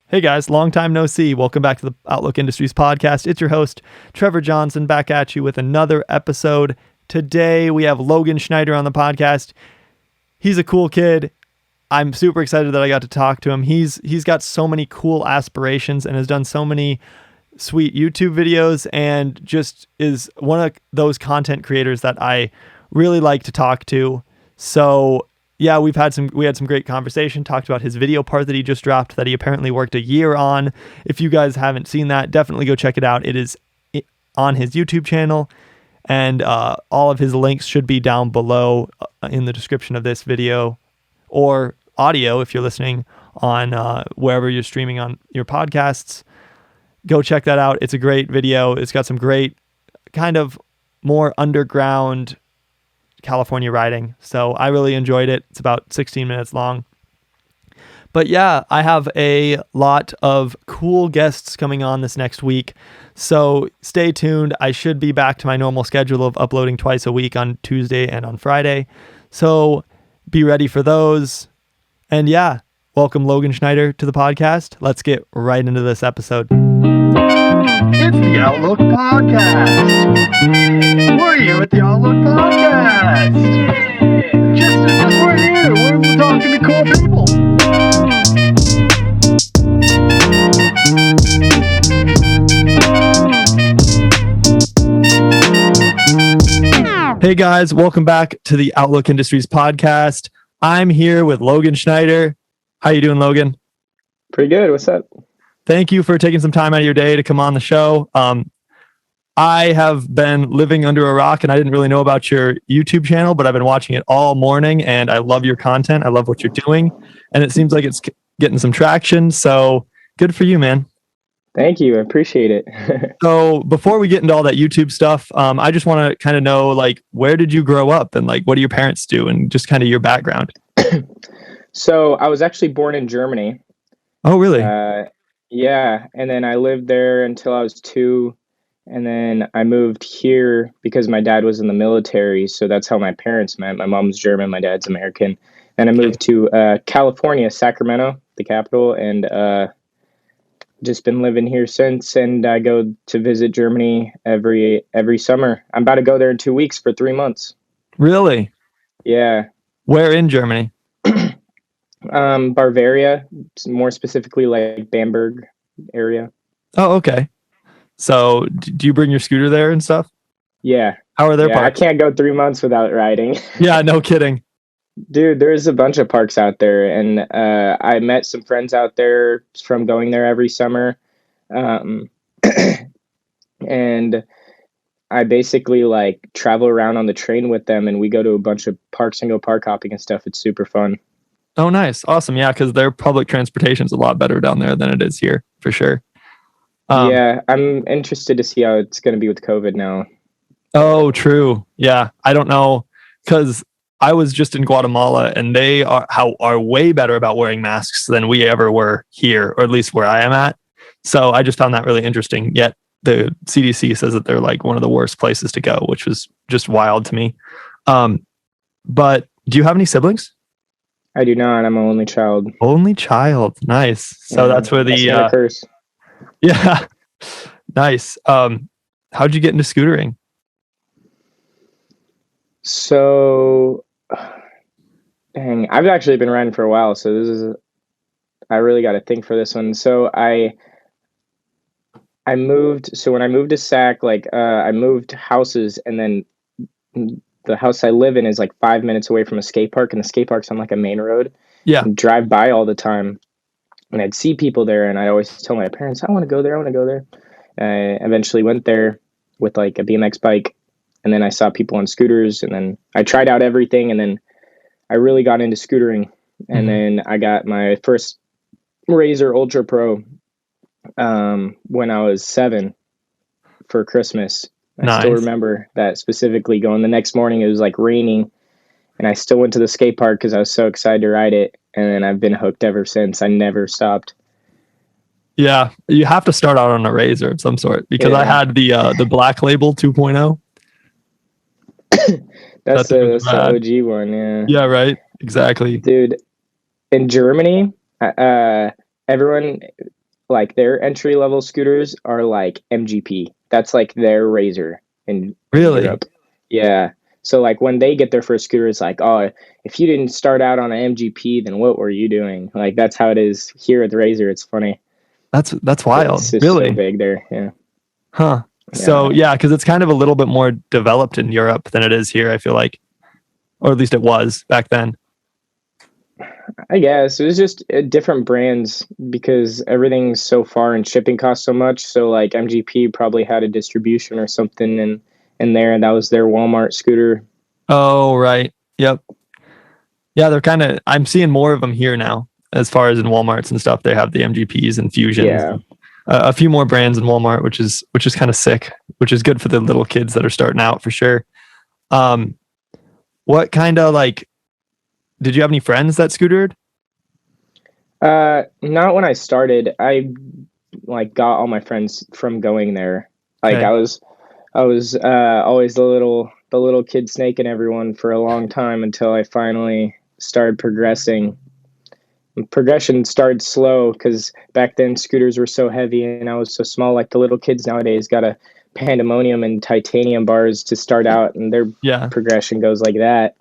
Hey guys, long time no see. Welcome back to the Outlook Industries podcast. It's your host, Trevor Johnson, back at you with another episode. Today we have Logan Schnider on the podcast. He's a cool kid. I'm super excited that I got to talk to him. He's got so many cool aspirations and has done so many sweet YouTube videos and just is one of those content creators that I really like to talk to. So yeah, we had some great conversation, talked about his video part that he just dropped that he apparently worked a year on. If you guys haven't seen that, definitely go check it out. It is on his YouTube channel, and all of his links should be down below in the description of this video or audio if you're listening on wherever you're streaming on your podcasts. Go check that out. It's a great video. It's got some great kind of more underground California riding. So I really enjoyed it. It's about 16 minutes long. But yeah, I have a lot of cool guests coming on this next week. So stay tuned. I should be back to my normal schedule of uploading twice a week on Tuesday and on Friday. So be ready for those. And yeah, welcome Logan Schnider to the podcast. Let's get right into this episode. It's the Outlook Podcast. We're here at the Outlook Podcast. Just we're here. We're talking to cool people. Hey guys, welcome back to the Outlook Industries Podcast. I'm here with Logan Schnider. How you doing, Logan? Pretty good. What's up? Thank you for taking some time out of your day to come on the show. I have been living under a rock and I didn't really know about your YouTube channel, but I've been watching it all morning and I love your content. I love what you're doing and it seems like it's getting some traction. So good for you, man. Thank you. I appreciate it. So before we get into all that YouTube stuff, I just want to kind of know, like, where did you grow up and like, what do your parents do and just kind of your background? So I was actually born in Germany. Oh, really? Yeah. And then I lived there until I was 2. And then I moved here because my dad was in the military. So that's how my parents met. My mom's German, my dad's American. And I moved to California, Sacramento, the capital, and just been living here since. And I go to visit Germany every summer. I'm about to go there in 2 weeks for 3 months. Really? Yeah. Where in Germany? Bavaria, more specifically like Bamberg area. Oh, okay. So do you bring your scooter there and stuff? Yeah. How are their parks? I can't go 3 months without riding. Yeah, no kidding. Dude, there's a bunch of parks out there, and I met some friends out there from going there every summer. And I basically like travel around on the train with them, and we go to a bunch of parks and go park hopping and stuff. It's super fun. Oh, nice. Awesome. Yeah, because their public transportation is a lot better down there than it is here, for sure. Yeah, I'm interested to see how it's going to be with COVID now. Oh, true. Yeah, I don't know, because I was just in Guatemala, and they are way better about wearing masks than we ever were here, or at least where I am at. So I just found that really interesting. Yet the CDC says that they're like one of the worst places to go, which was just wild to me. But do you have any siblings? I do not. I'm an only child. Only child. Nice. So that's where the curse. Yeah. Nice. How'd you get into scootering? So, dang, I've actually been riding for a while. So I really got to think for this one. So I moved. So when I moved to Sac, I moved houses, and then the house I live in is like 5 minutes away from a skate park, and the skate park's on like a main road. Yeah. And drive by all the time, and I'd see people there, and I always tell my parents, I want to go there. I want to go there. I eventually went there with like a BMX bike, and then I saw people on scooters, and then I tried out everything, and then I really got into scootering, and then I got my first Razor Ultra Pro when I was 7 for Christmas. I still remember that specifically. Going the next morning, it was like raining, and I still went to the skate park because I was so excited to ride it. And then I've been hooked ever since. I never stopped. Yeah, you have to start out on a Razor of some sort, because I had the Black Label 2.0. That's the OG one, yeah. Yeah, right. Exactly. Dude, in Germany, everyone like their entry level scooters are like MGP. That's like their razor in Really? Europe. Yeah. So like when they get their first scooter, it's like, oh, if you didn't start out on an MGP, then what were you doing? Like that's how it is here at the Razor. It's funny. That's It's wild. just so Really? big there. Yeah. Huh. So Yeah. yeah, because it's kind of a little bit more developed in Europe than it is here, I feel like. Or at least it was back then. I guess it was just different brands because everything's so far and shipping costs so much. So like MGP probably had a distribution or something in there, and that was their Walmart scooter. Oh, right. Yep. Yeah, they're kind of, I'm seeing more of them here now. As far as in Walmarts and stuff, they have the MGPs and Fusions. Yeah. A few more brands in Walmart, which is kind of sick, which is good for the little kids that are starting out for sure. What kind of like, did you have any friends that scootered? Not when I started. I like got all my friends from going there. Like Okay. I was always the little kid snaking everyone for a long time until I finally started progressing. And progression started slow because back then scooters were so heavy and I was so small. Like the little kids nowadays got a pandemonium and titanium bars to start out, and their Yeah. progression goes like that.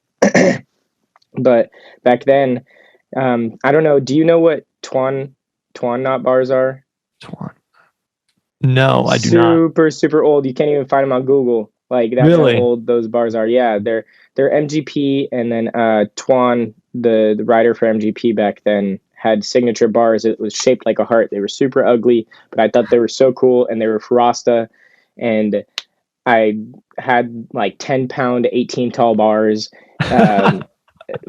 But back then, I don't know. Do you know what Twan knot bars are? Twan. No, I do not. Super old. You can't even find them on Google. Like that's Really? how old those bars are. Yeah, they're MGP, and then Twan, the rider for MGP back then, had signature bars. It was shaped like a heart. They were super ugly, but I thought they were so cool, and they were for Rasta, and I had like 10-pound, 18 tall bars,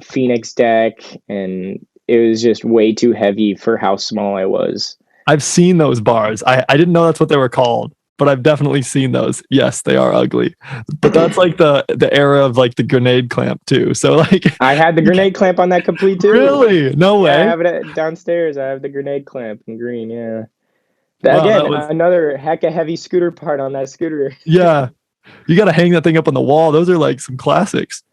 Phoenix deck, and it was just way too heavy for how small I was. I've seen those bars. I didn't know that's what they were called, but I've definitely seen those. Yes, they are ugly. But that's like the era of like the grenade clamp too. So like I had the grenade clamp on that complete too. really? No Yeah, I way. have it downstairs. I have the grenade clamp in green. Yeah. Wow, Again, that was another heck of heavy scooter part on that scooter. yeah. You gotta hang that thing up on the wall. Those are like some classics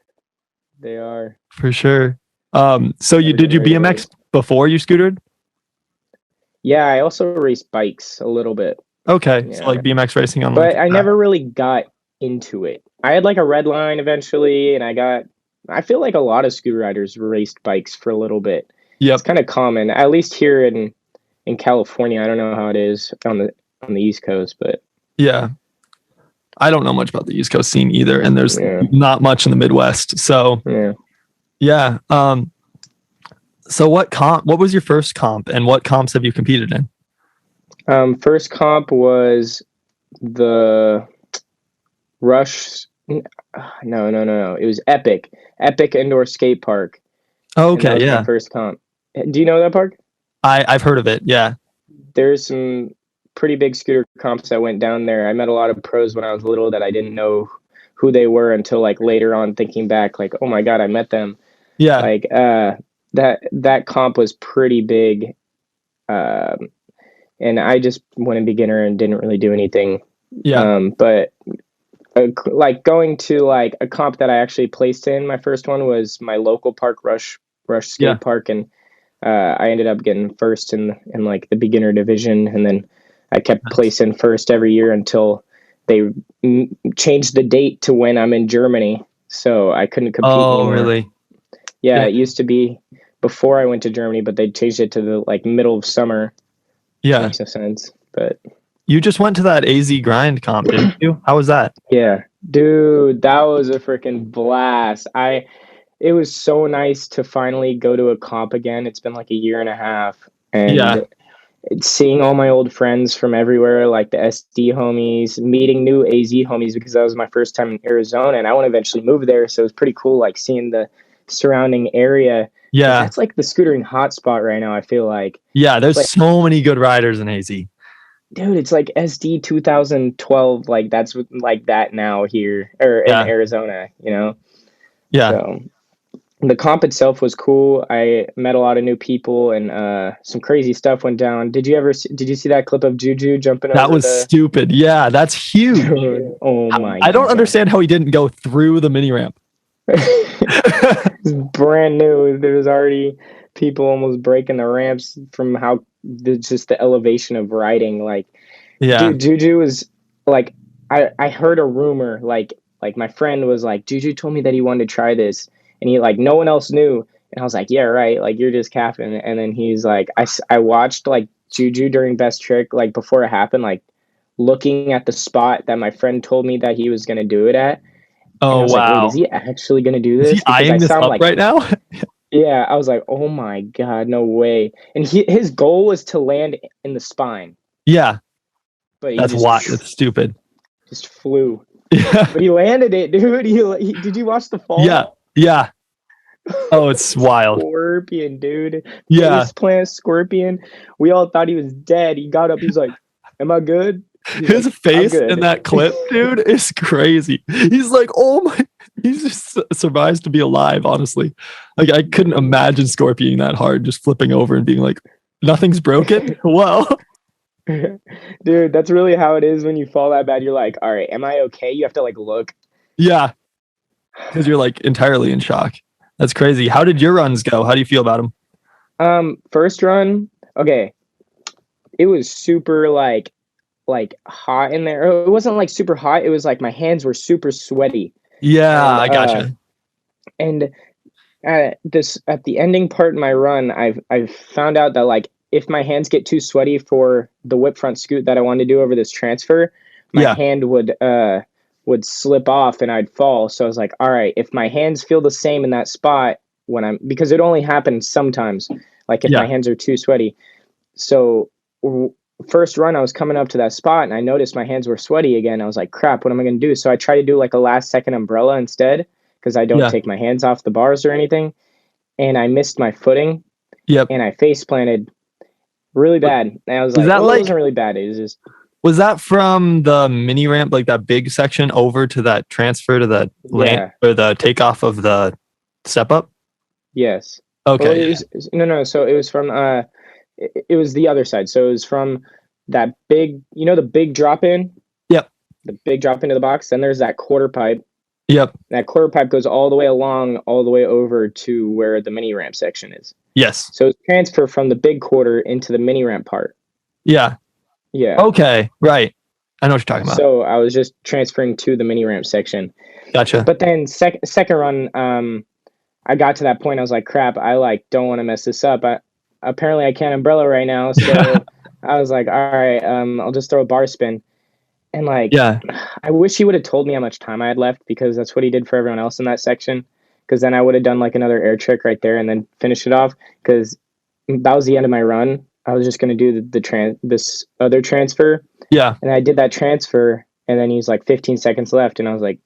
They are. for sure. So you Never did get you rid of BMX those. before you scootered? Yeah, I also race bikes a little bit. Okay. So Yeah. like BMX racing on like But I never really got into it. I had like a red line eventually, and I feel like a lot of scooter riders raced bikes for a little bit. Yep. It's kind of common, at least here in California. I don't know how it is on the East Coast, but Yeah. I don't know much about the East Coast scene either, and there's yeah. not much in the Midwest. So Yeah. yeah. So what was your first comp and what comps have you competed in? First comp was the Rush. No. It was Epic Indoor Skate Park. And that Okay, was my yeah. first comp. Do you know that park? I've heard of it. Yeah. There's some pretty big scooter comps that went down there. I met a lot of pros when I was little that I didn't know who they were until like later on thinking back, like, oh my God, I met them. Yeah. Like that comp was pretty big. And I just went a beginner and didn't really do anything. Yeah. But like going to like a comp that I actually placed in, my first one was my local park, Rush Skate Yeah. Park, and I ended up getting first in like the beginner division, and then I kept placing first every year until they changed the date to when I'm in Germany, so I couldn't compete Oh, anymore. really? Yeah, it used to be before I went to Germany, but they changed it to the like middle of summer. Yeah. Makes no sense, but You just went to that AZ grind comp, didn't you? How was that? yeah, dude, that was a freaking blast. It was so nice to finally go to a comp again. It's been like a year and a half, and Yeah. seeing all my old friends from everywhere, like the SD homies, meeting new AZ homies, because that was my first time in Arizona, and I want to eventually move there. So it was pretty cool, like seeing the surrounding area. Yeah. That's like the scootering hotspot right now. I feel like, Yeah. There's like, so many good riders in AZ. dude, it's like SD 2012. Like that's like that now here or in Yeah. Arizona, you know? Yeah. So the comp itself was cool. I met a lot of new people, and some crazy stuff went down. Did you see that clip of Juju jumping That over was stupid. Yeah. That's huge. Dude, oh my I don't God. understand how he didn't go through the mini ramp. It's brand new. There was already people almost breaking the ramps from how just the elevation of riding. Like, Yeah. dude, Juju was like, I heard a rumor, like my friend was like, Juju told me that he wanted to try this, and he like no one else knew, and I was like, yeah, right, like you're just capping. And then he's like, I watched like Juju during Best Trick, like before it happened, like looking at the spot that my friend told me that he was gonna do it at, and I Oh was like, wait, wow. is he actually gonna do Is he this? Because I eyeing this saw him up like, right now? yeah, I was like, oh my god, no way. And his goal was to land in the spine, Yeah. but he That's just why. That's stupid. just flew. Yeah. But he landed it, dude. Did you watch the fall? Yeah. Yeah. Oh, it's wild. Scorpion, dude. Yeah. Face plant scorpion. We all thought he was dead. He got up. He's like, "Am I good?" He's His like, face "I'm in good." that clip, dude, is crazy. He's like, oh my, he just survives to be alive, honestly. Like, I couldn't imagine scorpioning that hard, just flipping over and being like, nothing's broken. Well, Dude, that's really how it is when you fall that bad. You're like, all right, am I okay? You have to like look. yeah, because you're like entirely in shock. That's crazy. How did your runs go? How do you feel about them? First run, okay. It was super like hot in there. It wasn't like super hot. It was like my hands were super sweaty. Yeah, And, I gotcha. And at the ending part in my run, I've found out that like if my hands get too sweaty for the whip front scoot that I wanted to do over this transfer, my Yeah. hand would slip off and I'd fall. So I was like, all right, if my hands feel the same in that spot when because it only happens sometimes, like if Yeah. my hands are too sweaty. So first run, I was coming up to that spot and I noticed my hands were sweaty again. I was like, crap, what am I going to do? So I tried to do like a last second umbrella instead because I don't Yeah. take my hands off the bars or anything. And I missed my footing Yep. and I face planted really bad. And I was Was like, that well, like- it wasn't really bad. It was just, Was that from the mini ramp, like that big section, over to that transfer to the land or the takeoff of the step up? yes. Okay. Well, it was, no. So it was from, it was the other side. So it was from that big, the big drop in? Yep. The big drop into the box. Then there's that quarter pipe. Yep. That quarter pipe goes all the way along, all the way over to where the mini ramp section is. Yes. So it's transfer from the big quarter into the mini ramp part. Yeah. Yeah. Okay. Right. I know what you're talking about. So I was just transferring to the mini ramp section. Gotcha. But then second run, I got to that point. I was like, crap, I like don't want to mess this up. Apparently I can't umbrella right now. So I was like, all right, I'll just throw a bar spin. And like, yeah, I wish he would have told me how much time I had left because that's what he did for everyone else in that section. Because then I would have done like another air trick right there and then finish it off. Because that was the end of my run. I was just gonna do this other transfer. Yeah. And I did that transfer, and then he's like 15 seconds left, and I was like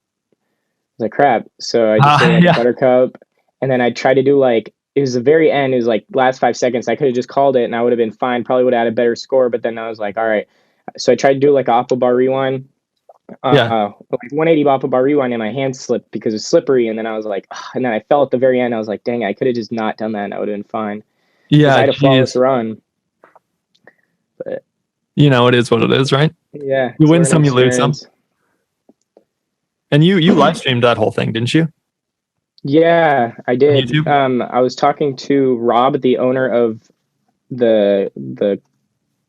crap. So I just did like a buttercup, and then I tried to do like it was the very end. It was like last 5 seconds. I could have just called it, and I would have been fine. Probably would have had a better score. But then I was like, all right. So I tried to do like a oppo bar rewind. Like 180 oppo bar rewind, and my hand slipped because it's slippery. And then I was like, and then I fell at the very end. I was like, dang, I could have just not done that, and I would have been fine. Yeah, I had a flawless run. But it is what it is, right? Yeah, you win some, you lose some. And you live streamed that whole thing, didn't you? Yeah, I did. YouTube? I was talking to Rob, the owner of the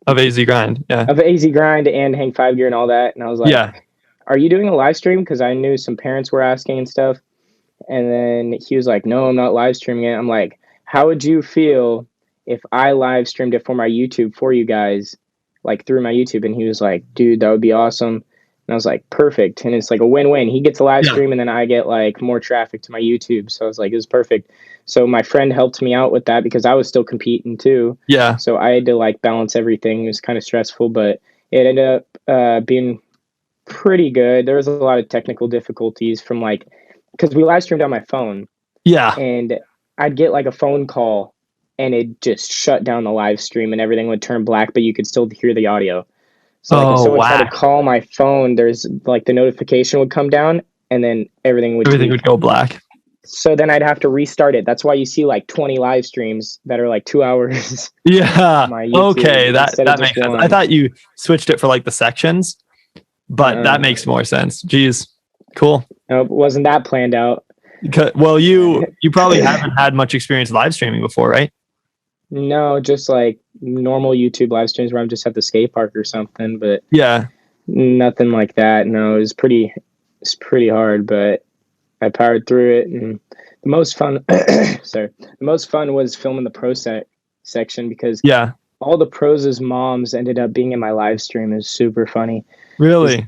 of AZ Grind, yeah, of AZ Grind and Hang 5 Gear and all that, and I was like, yeah, are you doing a live stream? Because I knew some parents were asking and stuff. And then he was like, no, I'm not live streaming it. I'm like, how would you feel if I live streamed it for my YouTube for you guys, like through my YouTube? And he was like, dude, that would be awesome. And I was like, perfect. And it's like a win-win. He gets a live stream and then I get like more traffic to my YouTube. So I was like, it was perfect. So my friend helped me out with that because I was still competing too. Yeah. So I had to like balance everything. It was kind of stressful, but it ended up being pretty good. There was a lot of technical difficulties from like, because we live streamed on my phone. Yeah. And I'd get like a phone call and it just shut down the live stream and everything would turn black, but you could still hear the audio. So like if someone tried to call my phone, there's like the notification would come down and then everything would go black. So then I'd have to restart it. That's why you see like 20 live streams that are like 2 hours. Yeah. Okay, that makes sense. I thought you switched it for like the sections, but that makes more sense. Jeez. Cool. Nope, wasn't that planned out. Well, you probably haven't had much experience live streaming before, right? No, just like normal YouTube live streams where I'm just at the skate park or something, but Yeah. nothing like that. No, it's pretty hard, but I powered through it. And the most fun, sorry, the most fun was filming the section because Yeah. all the pros' moms ended up being in my live stream. It was super funny. Is Really?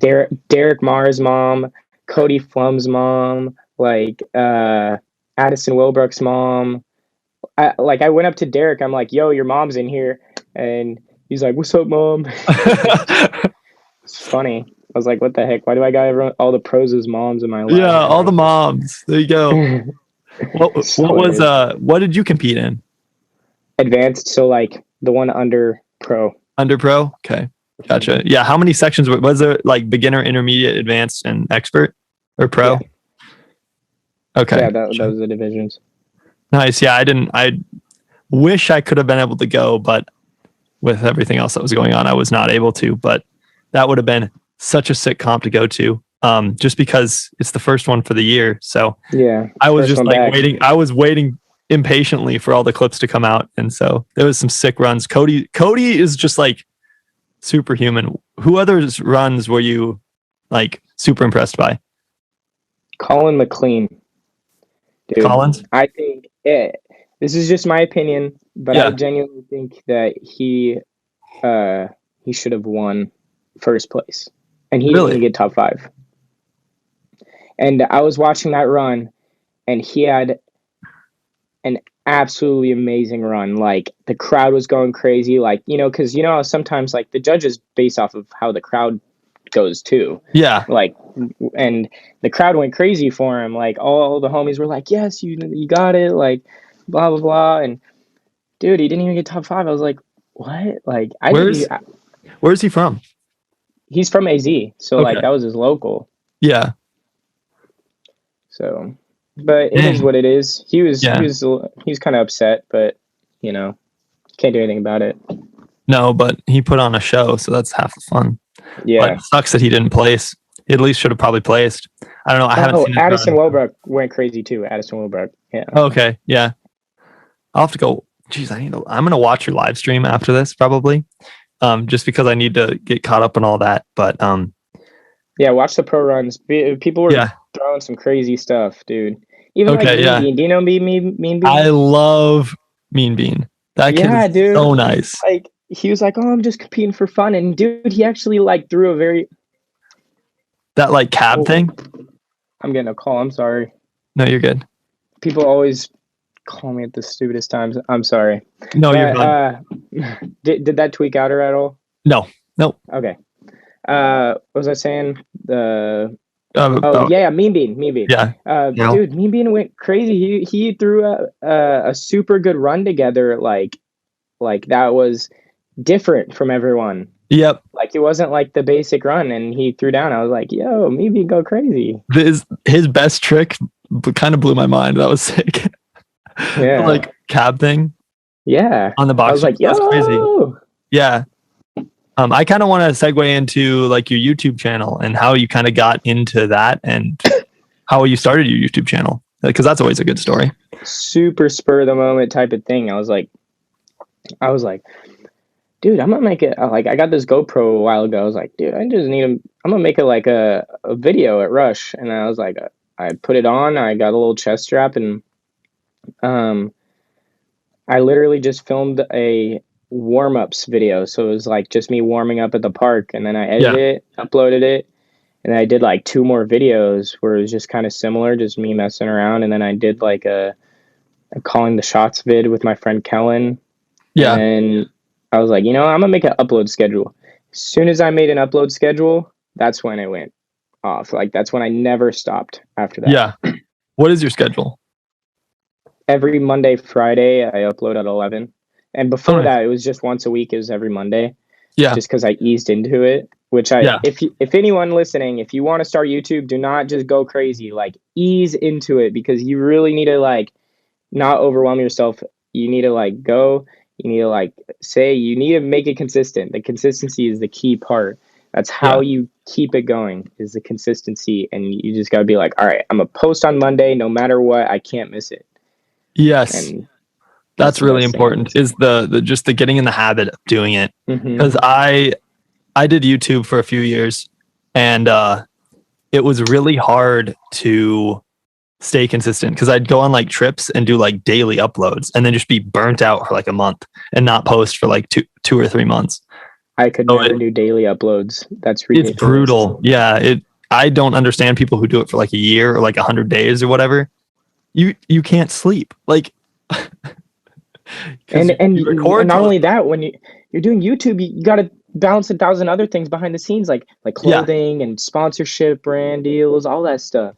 Derek Marr's mom, Cody Flum's mom, like Addison Wilbrook's mom. I went up to Derek. I'm like, "Yo, your mom's in here," and he's like, "What's up, mom?" It's funny. I was like, "What the heck? Why do I got all the pros' moms in my Yeah, live right all the now?" moms. There you go. It's What was hilarious. what did you compete in? Advanced, so like the one under pro. Under pro? Okay. Gotcha. Yeah, how many sections was there, like beginner, intermediate, advanced, and expert or pro? Yeah, Okay. yeah, Gotcha. those are the divisions. Nice. Yeah, I wish I could have been able to go, but with everything else that was going on, I was not able to. But that would have been such a sick comp to go to. Just because it's the first one for the year. So Yeah, I was first just one like back. waiting. I was waiting impatiently for all the clips to come out. And so there was some sick runs. Cody is just like superhuman. Who others runs were you like super impressed by? Colin McLean, dude. Collins? I think this is just my opinion, but I Yeah. genuinely think that he should have won first place, and he didn't Really? even get top 5. And I was watching that run, and he had an absolutely amazing run. Like the crowd was going crazy, like because sometimes like the judges base off of how the crowd goes too. Yeah. Like, and the crowd went crazy for him. Like all the homies were like, "Yes, you got it!" Like, blah blah blah. And dude, he didn't even get top 5. I was like, "What?" Like, Where's he from? he's from AZ, so like Okay. that was his local. Yeah. So, but it is Dang. what it is. Yeah. He's kind of upset, but can't do anything about it. No, but he put on a show, so that's half the fun. Yeah. But it sucks that he didn't place. He at least should have probably placed. I don't know. I haven't seen it. Addison Wilbrook went crazy too. Addison Wilbrook. Yeah. Okay. Yeah. I'll have to go. Geez, I'm gonna watch your live stream after this probably. Just because I need to get caught up on all that. But yeah, watch the pro runs. People were throwing some crazy stuff, dude. Even like Mean Bean. Do you know Mean Bean? I love Mean Bean. That kid is dude. So nice. Like he was like, "Oh, I'm just competing for fun," and dude, he actually like threw a very that like cab thing. I'm getting a call. I'm sorry. No, you're good. People always call me at the stupidest times. I'm sorry. No, you're good. Did that tweak out her at all? No. Okay. What was I saying? Mean Bean. Yeah. Dude, Mean Bean went crazy. He threw a super good run together. Like that was different from everyone. Yep. Like it wasn't like the basic run, and he threw down. I was like, "Yo, Mean Bean go crazy." His best trick kind of blew my mind. That was sick. Yeah. Like cab thing. Yeah. On the box. I was like, "Yo." That's crazy. Yeah. I kind of want to segue into like your YouTube channel and how you kind of got into that and how you started your YouTube channel, because that's always a good story. Super spur of the moment type of thing. I was like, dude, I'm gonna make it. Like, I got this GoPro a while ago. I was like, dude, I'm gonna make it like a video at Rush. And I was like, I put it on. I got a little chest strap, and I literally just filmed a warm-ups video. So it was like just me warming up at the park, and then I edited it, uploaded it, and I did like 2 more videos where it was just kind of similar, just me messing around. And then I did like a calling the shots vid with my friend Kellen. Yeah. And I was like, I'm gonna make an upload schedule. As soon as I made an upload schedule, that's when it went off. Like that's when I never stopped after that. Yeah. What is your schedule? Every Monday, Friday, I upload at 11. And before that, it was just once a week. It was every Monday. Yeah. Just because I eased into it. Which if anyone listening, if you want to start YouTube, do not just go crazy. Like ease into it, because you really need to like not overwhelm yourself. You need to like go. You need to like say, you need to make it consistent. The consistency is the key part. That's how you keep it going, is the consistency. And you just got to be like, all right, I'm going to post on Monday, no matter what. I can't miss it. Yes. That's the really best thing. important, is the just the getting in the habit of doing it. Mhm. Because I did YouTube for a few years, and it was really hard to stay consistent because I'd go on like trips and do like daily uploads and then just be burnt out for like a month and not post for like two or 3 months. I could So never do daily uploads. That's it's ridiculous. brutal. Yeah, I don't understand people who do it for like a year or like 100 days or whatever. You can't sleep. Like And you record not till- only that, when you're doing YouTube, you got to balance 1,000 other things behind the scenes, like clothing and sponsorship, brand deals, all that stuff.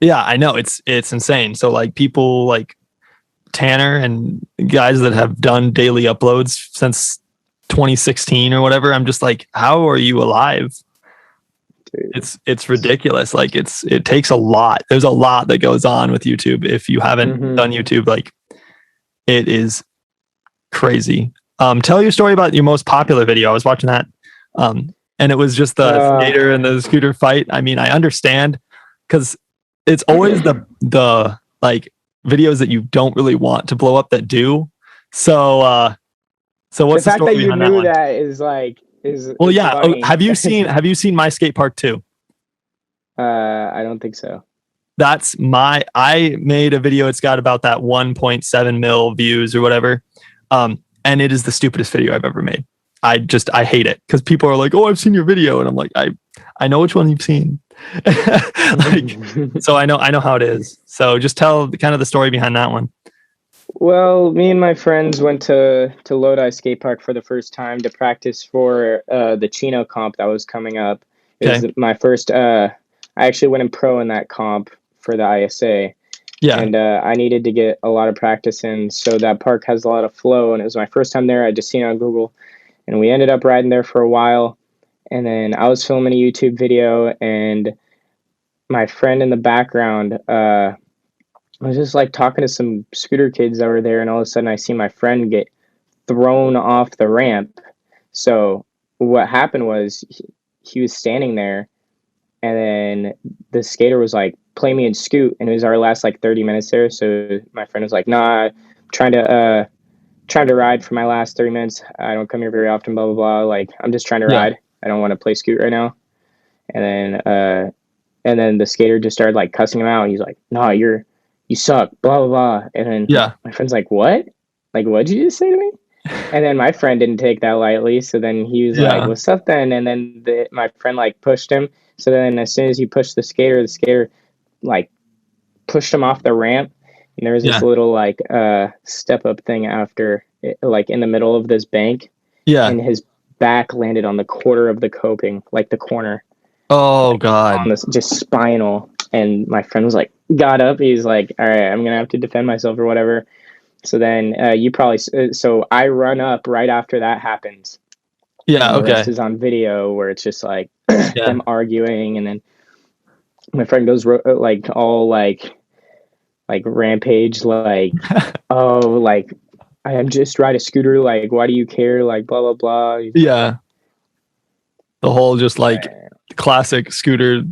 Yeah, I know, it's insane. So like people like Tanner and guys that have done daily uploads since 2016 or whatever, I'm just like, how are you alive? Dude. It's ridiculous. Like it takes a lot. There's a lot that goes on with YouTube. If you haven't done YouTube, like it is crazy. Tell your story about your most popular video. I was watching that. And it was just the skater and the scooter fight. I mean, I understand because it's always the like videos that you don't really want to blow up that do. So what's the fact story that you behind knew that that is like is well, is yeah. funny. Have you seen My Skate Park 2? I don't think so. I made a video. It's got about that 1.7 mil views or whatever. And it is the stupidest video I've ever made. I hate it because people are like, "Oh, I've seen your video," and I'm like, I know which one you've seen. Like, so I know how it is. So just tell kind of the story behind that one. Well, me and my friends went to Lodi Skate Park for the first time to practice for the Chino comp that was coming up. It was my first. I actually went in pro in that comp for the ISA. Yeah. And I needed to get a lot of practice in, so that park has a lot of flow. And it was my first time there. I just seen it on Google, and we ended up riding there for a while. And then I was filming a YouTube video, and my friend in the background, I was just like talking to some scooter kids that were there, and all of a sudden I see my friend get thrown off the ramp. So what happened was he was standing there, and then the skater was like, "Play me and scoot," and it was our last like 30 minutes there. So my friend was like, "Nah, trying to ride for my last 30 minutes. I don't come here very often, blah blah blah. Like, I'm just trying to ride. I don't want to play scoot right now." And then the skater just started like cussing him out. He's like, "Nah, you suck, blah blah blah." And then my friend's like, "What? Like, what'd you just say to me?" And then my friend didn't take that lightly. So then he was like, "What's up then?" And then my friend like pushed him. So then as soon as he pushed the skater like pushed him off the ramp. And there was this little like step up thing after it, like in the middle of this bank. Yeah. And his back landed on the quarter of the coping, like the corner. Oh God. On this just spinal. And my friend was like, got up. He's like, "All right, I'm gonna have to defend myself or whatever." So then so I run up right after that happens. Yeah. And the rest is on video where it's just like them arguing, and then my friend goes like all like rampage, like, "Oh, like I am just ride a scooter. Like, why do you care? Like, blah blah blah." Yeah. The whole just like classic skater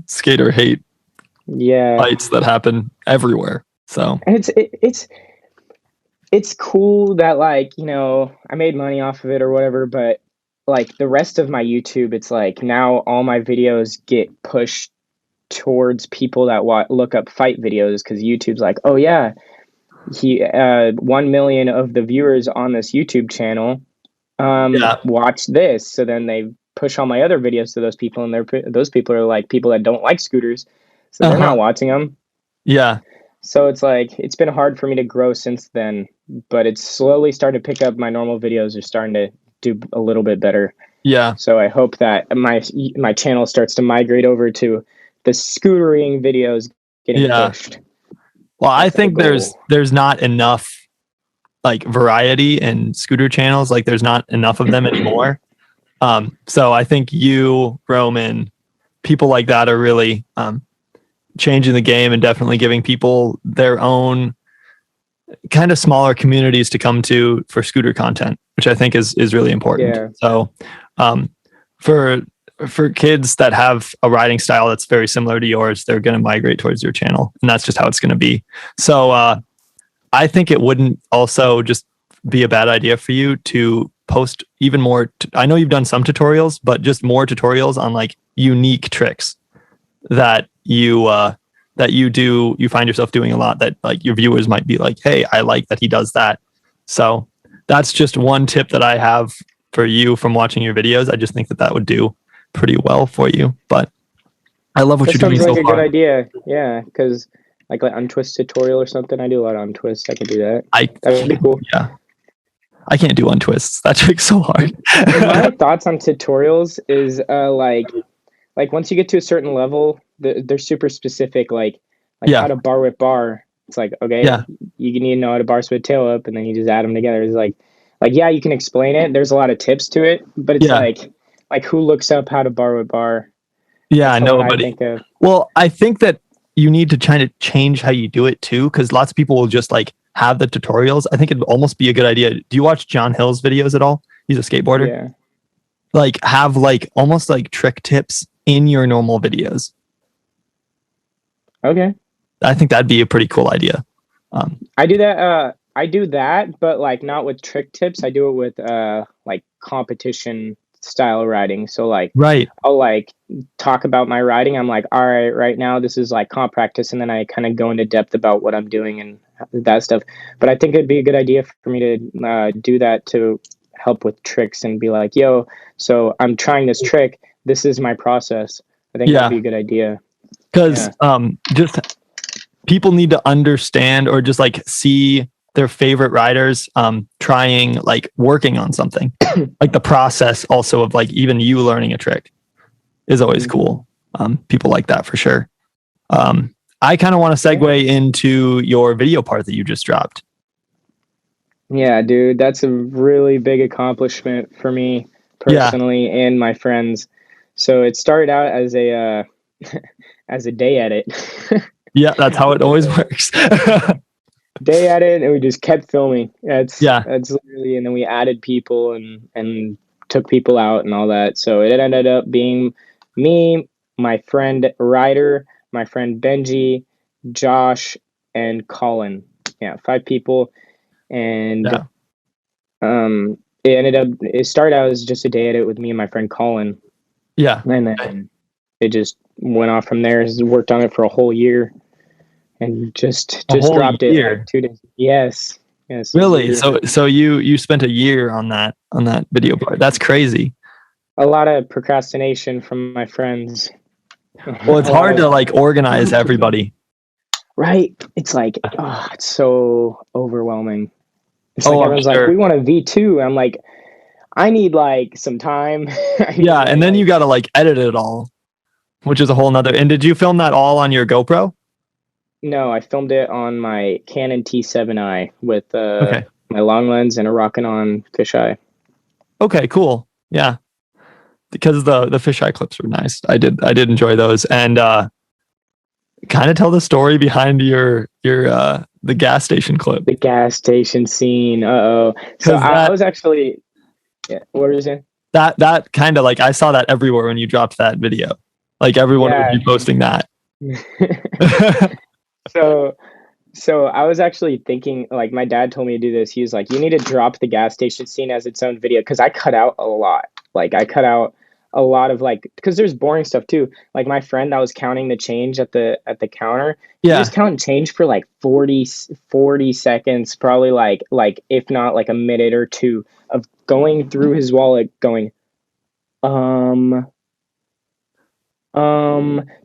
hate. Yeah. Fights that happen everywhere. So. And it's cool that like, you know, I made money off of it or whatever, but like the rest of my YouTube, it's like now all my videos get pushed towards people that look up fight videos, because YouTube's like, "Oh yeah, 1 million of the viewers on this YouTube channel watch this." So then they push all my other videos to those people, and those people are like people that don't like scooters, so they're not watching them. Yeah. So it's like it's been hard for me to grow since then, but it's slowly starting to pick up. My normal videos are starting to do a little bit better. Yeah. So I hope that my channel starts to migrate over to the scootering videos getting pushed. Well, I think there's not enough like variety in scooter channels. Like there's not enough of them anymore. So I think you, Roman, people like that are really changing the game and definitely giving people their own kind of smaller communities to come to for scooter content, which I think is really important. Yeah. So for kids that have a riding style that's very similar to yours, they're going to migrate towards your channel, and that's just how it's going to be. So I think it wouldn't also just be a bad idea for you to post even more. I know you've done some tutorials, but just more tutorials on like unique tricks that you find yourself doing a lot, that like your viewers might be like, hey, I like that he does that. So that's just one tip that I have for you from watching your videos. I just think that would do pretty well for you. But I love what That you're doing sounds like so a far. good idea. Yeah, because like untwist tutorial or something. I do a lot of untwists. I can do that. That would be cool. Yeah. I can't do untwists. That trick's so hard. My thoughts on tutorials is like once you get to a certain level, they're super specific. Like Yeah. how to bar whip bar. It's like, okay, Yeah. you need to know how to bar split tail up, and then you just add them together. It's like yeah, you can explain it. There's a lot of tips to it, but it's Yeah. like who looks up how to bar whip bar? Yeah, That's what I nobody. think of. Well, I think that you need to try to change how you do it too, because lots of people will just like have the tutorials. I think it'd almost be a good idea. Do you watch John Hill's videos at all? He's a skateboarder. Yeah. Like have like almost like trick tips in your normal videos. Okay. I think that'd be a pretty cool idea. I do that. I do that, but like not with trick tips. I do it with like competition style riding. So like Right. I'll like talk about my riding. I'm like, all right, right now this is like comp practice, and then I kind of go into depth about what I'm doing and that stuff. But I think it'd be a good idea for me to do that to help with tricks and be like, yo, so I'm trying this trick. This is my process. I think that'd be a good idea. Because just people need to understand or just like see their favorite riders trying, like working on something. Like the process also of like even you learning a trick is always cool. People like that for sure. I kind of want to segue into your video part that you just dropped. Yeah, dude, that's a really big accomplishment for me personally and my friends. So it started out as a as a day edit. Yeah, that's how it always works. Day edit, and we just kept filming. That's literally, and then we added people and took people out and all that. So it ended up being me, my friend Ryder, my friend Benji, Josh, and Colin. Yeah, 5 people. And it started out as just a day edit with me and my friend Colin. Yeah. And then it just went off from there. Worked on it for a whole year and just dropped it like 2 days. Yes. Really? So you spent a year on that video part. That's crazy. A lot of procrastination from my friends. Well, it's hard to like organize everybody. Right. It's like, it's so overwhelming. It's like everyone's like, we want a V2. I'm like, I need like some time. Yeah, and then you got to like edit it all, which is a whole nother. And did you film that all on your GoPro? No, I filmed it on my Canon T7i with my long lens and a Rockin' fisheye. Okay, cool. Yeah, because the fisheye clips were nice. I did enjoy those, and kind of tell the story behind your the gas station clip. The gas station scene. So I was actually. Yeah, what were you saying? That kind of like I saw that everywhere when you dropped that video. Like everyone would be posting that. So I was actually thinking, like my dad told me to do this. He was like, you need to drop the gas station scene as its own video, because I cut out a lot. Like I cut out a lot of like, because there's boring stuff too. Like my friend that was counting the change at the counter. Yeah. He was counting change for like 40 seconds, probably like if not like a minute or two of going through his wallet going,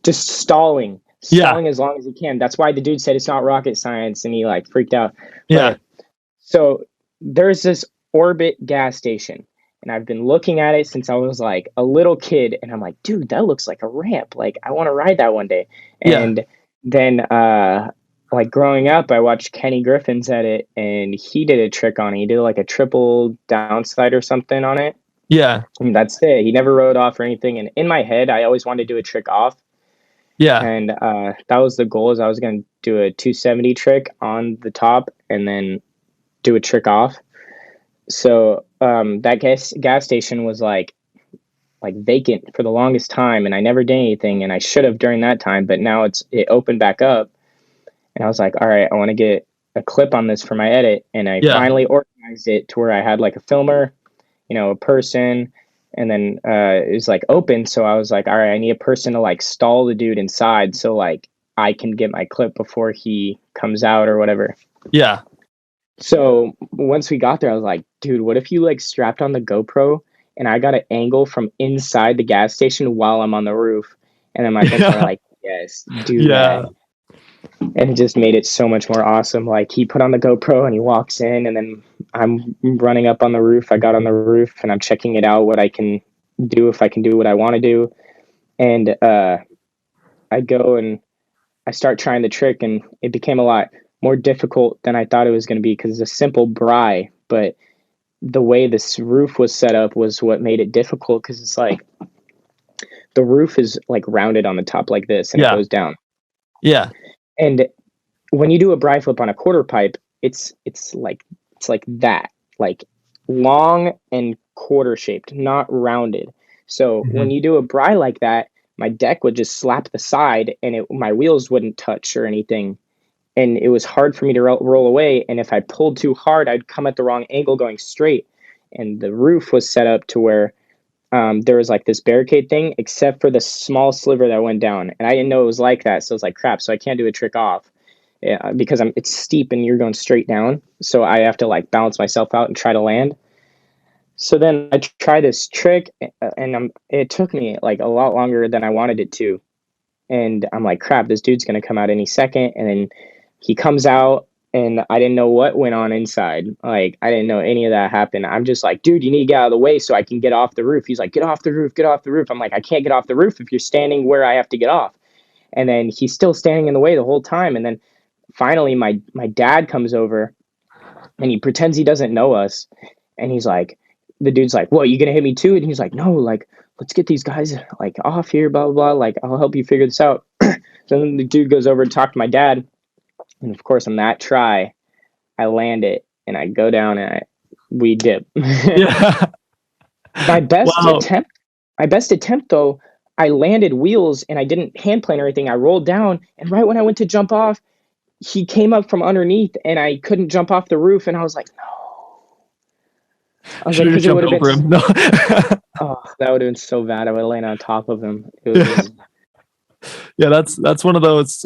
just stalling as long as he can. That's why the dude said it's not rocket science, and he like freaked out. But, so there's this Orbit gas station, and I've been looking at it since I was like a little kid, and I'm like, dude, that looks like a ramp. Like I want to ride that one day. And then like growing up, I watched Kenny Griffin's at it, and he did a trick on it. He did like a triple downslide or something on it. Yeah. And that's it. He never rode off or anything. And in my head, I always wanted to do a trick off. Yeah. And that was the goal, is I was going to do a 270 trick on the top and then do a trick off. So that gas station was like vacant for the longest time, and I never did anything, and I should have during that time, but now it opened back up, and I was like, all right, I want to get a clip on this for my edit, and I finally organized organized it to where I had like a filmer, a person, and then it was like open. So I was like, all right, I need a person to like stall the dude inside so like I can get my clip before he comes out or whatever. Yeah. So once we got there, I was like, dude, what if you like strapped on the GoPro and I got an angle from inside the gas station while I'm on the roof? And then my friends were like, yes, do that. And it just made it so much more awesome. Like he put on the GoPro and he walks in, and then I'm running up on the roof. I got on the roof and I'm checking it out, what I can do, if I can do what I want to do. And I go and I start trying the trick, and it became a lot more difficult than I thought it was going to be because it's a simple braai, but the way this roof was set up was what made it difficult because it's like the roof is like rounded on the top like this and it goes down. Yeah. And when you do a braai flip on a quarter pipe, it's like that, like long and quarter shaped, not rounded. So when you do a braai like that, my deck would just slap the side and my wheels wouldn't touch or anything. And it was hard for me to roll away. And if I pulled too hard, I'd come at the wrong angle going straight. And the roof was set up to where there was like this barricade thing, except for the small sliver that went down. And I didn't know it was like that. So I was like, crap. So I can't do a trick off because it's steep and you're going straight down. So I have to like balance myself out and try to land. So then I try this trick and it took me like a lot longer than I wanted it to. And I'm like, crap, this dude's going to come out any second. And then he comes out and I didn't know what went on inside. Like, I didn't know any of that happened. I'm just like, dude, you need to get out of the way so I can get off the roof. He's like, get off the roof, get off the roof. I'm like, I can't get off the roof if you're standing where I have to get off. And then he's still standing in the way the whole time. And then finally my dad comes over and he pretends he doesn't know us. And he's like, the dude's like, well, you going to hit me too? And he's like, no, like, let's get these guys like off here, blah, blah, blah. Like, I'll help you figure this out. So then the dude goes over to talk to my dad. And of course, on that try, I land it and I go down and we dip. Yeah. My best attempt though, I landed wheels and I didn't hand plane or anything. I rolled down, and right when I went to jump off, he came up from underneath and I couldn't jump off the roof. And I was like, no. I was like, because it would have been. No. Oh, that would have been so bad. I would have landed on top of him. It was. Yeah, that's one of those.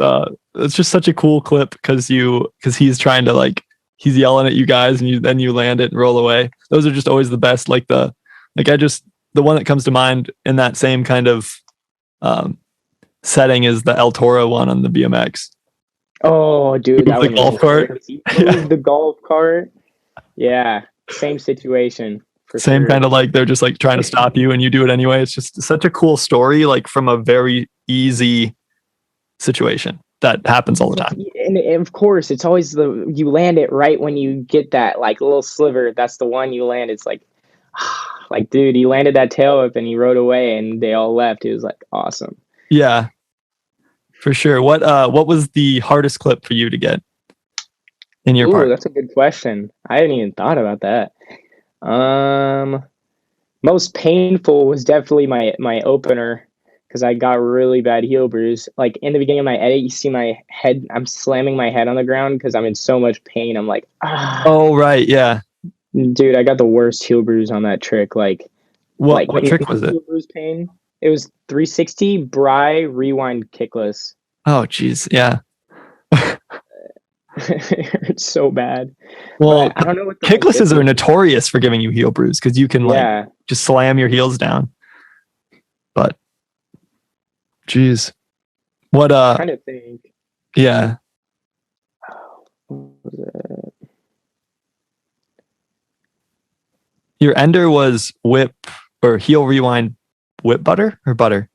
It's just such a cool clip because he's trying to like he's yelling at you guys and then you land it and roll away. Those are just always the best. The one that comes to mind in that same kind of setting is the El Toro one on the BMX. Oh, dude, that the golf cart. Yeah. The golf cart. Yeah, same situation. Same kind of like they're just like trying to stop you and you do it anyway. It's just such a cool story, like from a very easy situation that happens all the time. And of course, it's always you land it right when you get that like little sliver. That's the one you land. It's like, like, dude, he landed that tail whip and he rode away and they all left. It was like awesome. Yeah, for sure. What was the hardest clip for you to get in your part? That's a good question. I hadn't even thought about that. Most painful was definitely my opener because I got really bad heel bruise. Like in the beginning of my edit, you see my head, I'm slamming my head on the ground because I'm in so much pain. I'm like, ah. Oh, right. Yeah. Dude, I got the worst heel bruise on that trick. Like, what trick was it? Heel bruise pain. It was 360 braai rewind kickless. Oh, geez. Yeah. It's so bad. Well, I don't know what kicklesses are notorious for giving you heel bruise because you can like just slam your heels down. But geez, what I'm trying to think. Yeah. What was it? Your ender was whip or heel rewind whip butter or butter?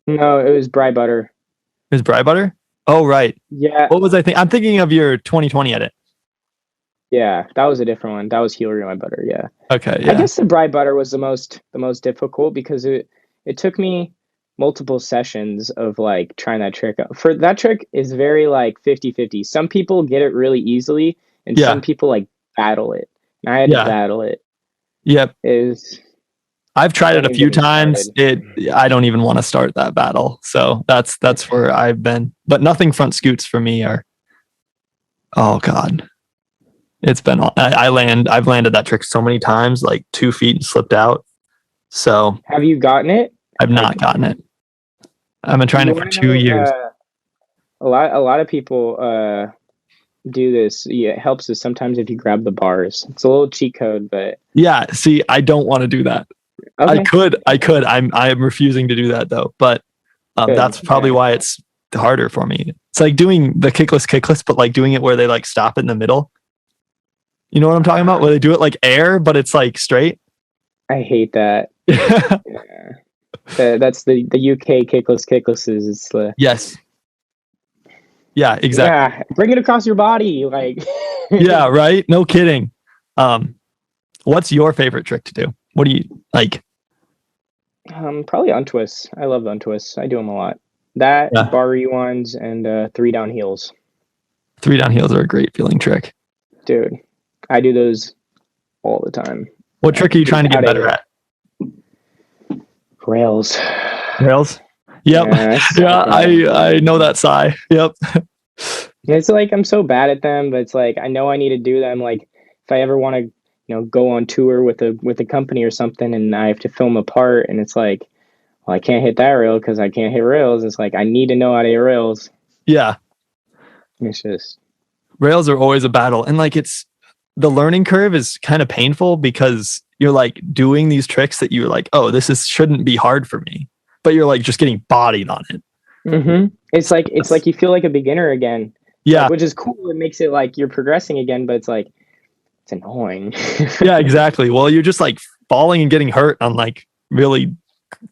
No, it was braai butter. It was braai butter? Oh, right. Yeah. What was I thinking? I'm thinking of your 2020 edit. Yeah, that was a different one. That was heel rewind butter. Yeah. Okay. Yeah. I guess the braai butter was the most difficult because it took me multiple sessions of like trying that trick out. For that trick is very like 50-50. Some people get it really easily and some people like battle it. And I had to battle it. Yep. I've tried it a few times. I don't even want to start that battle. So that's where I've been. But nothing front scoots for me are. Oh God. It's been, I've landed that trick so many times, like 2 feet and slipped out. So Have you gotten it? I've not gotten it. I've been trying You it for want to 2 years. know? A lot of people do this. Yeah, it helps us sometimes if you grab the bars. It's a little cheat code, but Yeah. See, I don't want to do that. okay, I could. I'm refusing to do that though. But good. that's probably why it's harder for me. It's like doing the kickless, but like doing it where they like stop in the middle. You know what I'm talking about? Where they do it like air, but it's like straight. I hate that. Yeah. That's the UK kicklesses. It's the Yes. Yeah, exactly. yeah, bring it across your body, like Yeah, right. No kidding. What's your favorite trick to do? What do you like? Probably untwists. I love untwists. I do them a lot. That Yeah. bar ones and 3 down heels. 3 down heels are a great feeling trick. Dude, I do those all the time. What trick are you trying to get better at? Rails. Rails. Yep. Yeah, I know that sigh. Yep. It's like I'm so bad at them, but it's like I know I need to do them. Like if I ever want to, go on tour with a company or something, and I have to film a part, and it's like, well, I can't hit that rail because I can't hit rails. It's like I need to know how to hit rails. Yeah. It's just Rails are always a battle, and like the learning curve is kind of painful because you're like doing these tricks that you're like, oh, shouldn't be hard for me, but you're like just getting bodied on it. mm-hmm. It's like you feel like a beginner again. Yeah, like, which is cool. It makes it like you're progressing again, but it's like it's annoying. Yeah, exactly. Well, you're just like falling and getting hurt on like really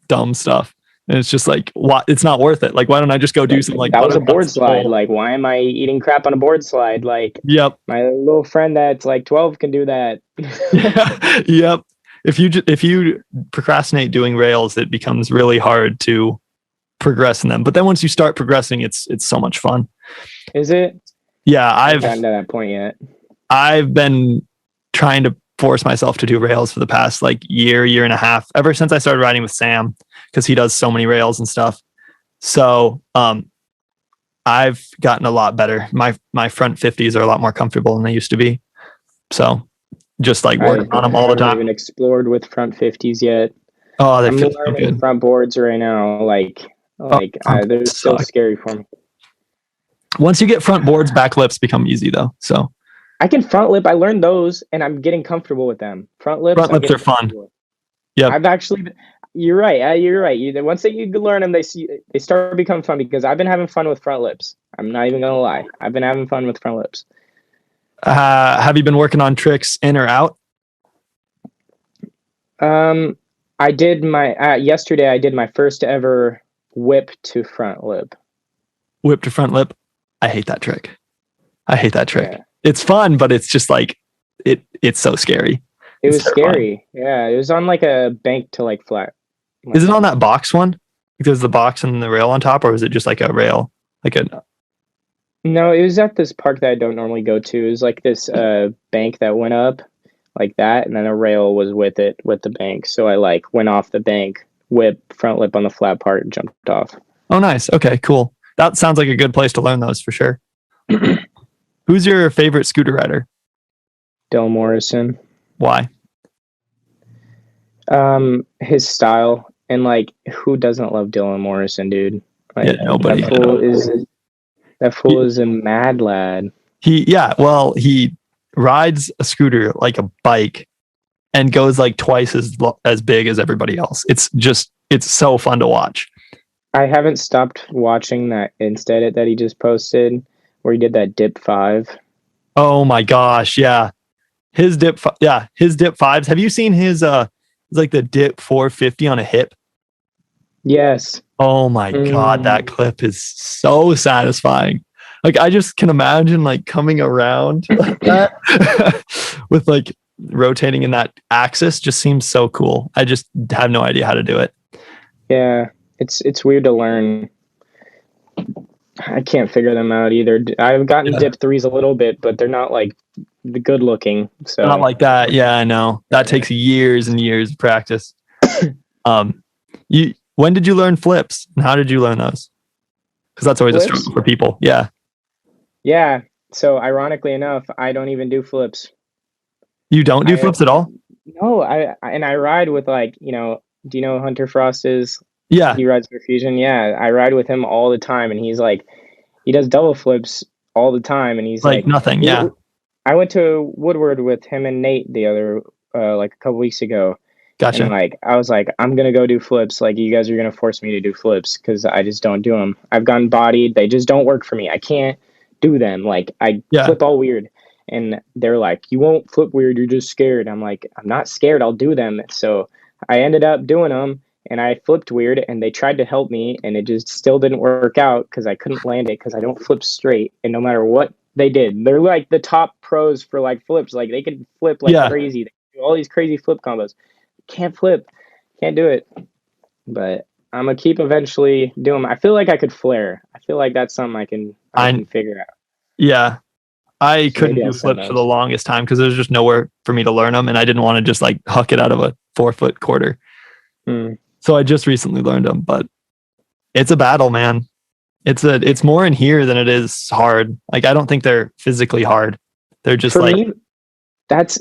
dumb stuff. And it's just like, what? It's not worth it. Like, why don't I just go do something like that was a board slide. Like, why am I eating crap on a board slide? Like, yep. My little friend that's like 12 can do that. Yep. If you procrastinate doing rails, it becomes really hard to progress in them. But then once you start progressing, it's so much fun. Is it? Yeah, I haven't gotten to that point yet. I've been trying to force myself to do rails for the past like year and a half, ever since I started riding with Sam, because he does so many rails and stuff. So I've gotten a lot better. My front 50s are a lot more comfortable than they used to be. So just like working on them all the time. I haven't even explored with front 50s yet. Oh, they I'm feel so learning good. front boards right now. They're still scary for me. Once you get front boards, back lips become easy though. So I can front lip. I learned those, and I'm getting comfortable with them. Front lips are fun. Yeah, I've actually. You're right. You're right. Once you learn them, they start becoming fun because I've been having fun with front lips. I'm not even gonna lie. I've been having fun with front lips. Have you been working on tricks in or out? I did my yesterday. I did my first ever whip to front lip. Whip to front lip. I hate that trick. Yeah. It's fun, but it's just like it's so scary. It was scary. Yeah, it was on like a bank to like flat. Is it on that box one? There's the box and the rail on top, or is it just like a rail? No, it was at this park that I don't normally go to. It was like this bank that went up like that, and then a rail was with it, with the bank. So I like went off the bank, whip, front lip on the flat part, and jumped off. Oh, nice. Okay, cool. That sounds like a good place to learn those for sure. Who's your favorite scooter rider? Dylan Morrison. Why? His style, and like, who doesn't love Dylan Morrison, dude? Like, yeah, nobody. That fool is a mad lad. He rides a scooter like a bike and goes like twice as big as everybody else. It's so fun to watch. I haven't stopped watching that Insta edit that he just posted where he did that dip 5. Oh my gosh, yeah. His dip 5s. Have you seen his like the dip 450 on a hip? Yes. Oh my God, that clip is so satisfying. Like I just can imagine like coming around like that with like rotating in that axis just seems so cool. I just have no idea how to do it. Yeah, it's weird to learn. I can't figure them out either. I've gotten dip 3s a little bit, but they're not like the good looking. So not like that. Yeah, I know. That takes years and years of practice. When did you learn flips and how did you learn those? Because that's always a struggle for people. Yeah. Yeah. So ironically enough, I don't even do flips. You don't do I flips at all? No, I ride with like, do you know who Hunter Frost is? Yeah. He rides Perfusion. Yeah, I ride with him all the time, and he's like, he does double flips all the time, and he's Like like, nothing. Yeah. I went to Woodward with him and Nate the other like a couple weeks ago, and Gotcha. like I was like, I'm gonna go do flips. Like you guys are gonna force me to do flips because I just don't do them. I've gotten bodied; they just don't work for me. I can't do them. Like I Yeah. flip all weird, and they're like, you won't flip weird. You're just scared. I'm like, I'm not scared. I'll do them. So I ended up doing them. And I flipped weird, and they tried to help me, and it just still didn't work out because I couldn't land it because I don't flip straight. And no matter what they did, they're like the top pros for like flips. Like they could flip like Yeah. crazy. They do all these crazy flip combos. Can't flip, can't do it. But I'm gonna keep eventually doing. I feel like I could flare. I feel like that's something I I can figure out. yeah. I So couldn't maybe do I'll send flips for the those. longest time because there was just nowhere for me to learn them, and I didn't want to just like huck it out of a 4-foot quarter. Hmm. So I just recently learned them, but it's a battle, man. It's more in here than it is hard. Like I don't think they're physically hard. They're just For like me, that's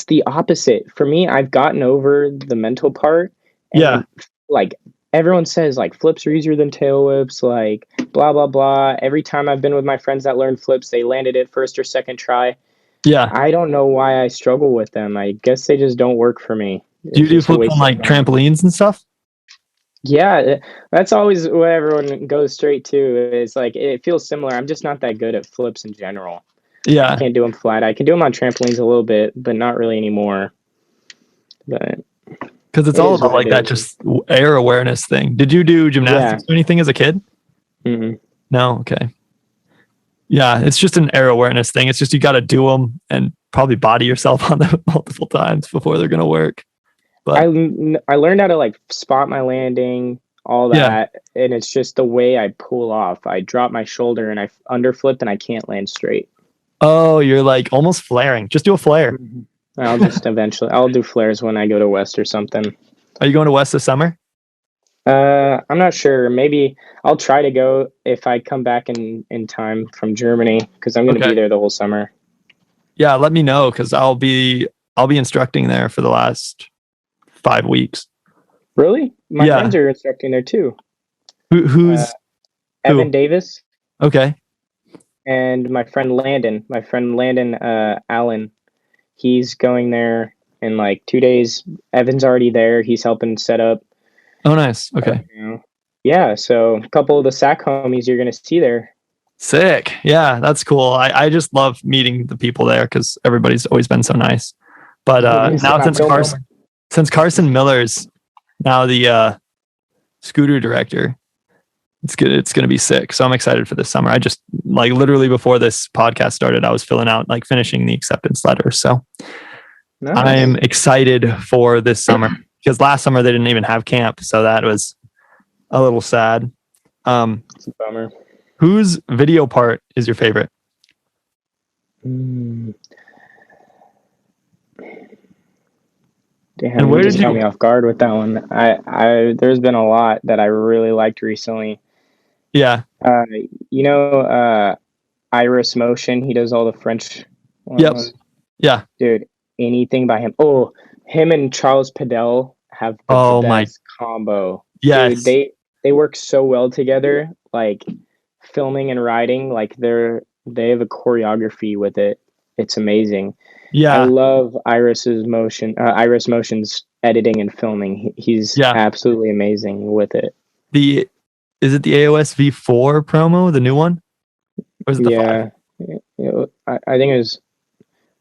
the opposite. For me, I've gotten over the mental part, yeah, and like everyone says, like flips are easier than tail whips, like blah blah blah. Every time I've been with my friends that learned flips, they landed it first or second try. yeah. I don't know why I struggle with them. I guess they just don't work for me. Do you It's do just a flips on waste of like time. trampolines and stuff? Yeah, that's always what everyone goes straight to. It's like it feels similar. I'm just not that good at flips in general. I Yeah, can't do them flat. I can do them on trampolines a little bit, but not really anymore. But because it's it all is about what it like that is. just air awareness thing. Did you do Yeah. gymnastics or anything as a kid? Mm-mm. No. Okay. Yeah, it's just an air awareness thing. It's just you got to do them and probably body yourself on them multiple times before they're gonna work. But I learned how to like spot my landing, all yeah. that, and it's just the way I pull off. I drop my shoulder and I underflip and I can't land straight. Oh, you're like almost flaring. Just do a flare. Mhm. I'll do flares when I go to West or something. Are you going to West this summer? I'm not sure. Maybe I'll try to go if I come back in time from Germany because I'm going to Okay. be there the whole summer. Yeah, let me know because I'll be instructing there for the last 5 weeks. Really? My Yeah. friends are instructing there too. Uh, Who's Evan who? Davis Okay. and my friend Landon. My friend Landon Allen. He's going there in like 2 days. Evan's already there. He's helping set up. Oh, nice. Okay. Yeah, so a couple of the SAC homies you're going to see there. Sick. Yeah, that's cool. I just love meeting the people there because everybody's always been so nice. But now since Carson Miller's now the scooter director, it's good. It's gonna be sick. So I'm excited for this summer. I just like literally before this podcast started, I was filling out like finishing the acceptance letter. So Nice. I'm excited for this summer because last summer they didn't even have camp, so that was a little sad. It's a bummer. Whose video part is your favorite? Damn, And where you just did caught you? me off guard with that one. There's been a lot that I really liked recently. Yeah. Uh, Iris Motion. He does all the French Yep. ones. Yeah. Dude, anything by him. Oh, him and Charles Padel have the Oh my. best combo. Yes. Dude, they work so well together. Like filming and writing, like they have a choreography with it. It's amazing. I Yeah. love Iris Motion's editing and filming. He's Yeah. absolutely amazing with it. Is it the AOS V4 promo, the new one? Or is it the 5? I think it was.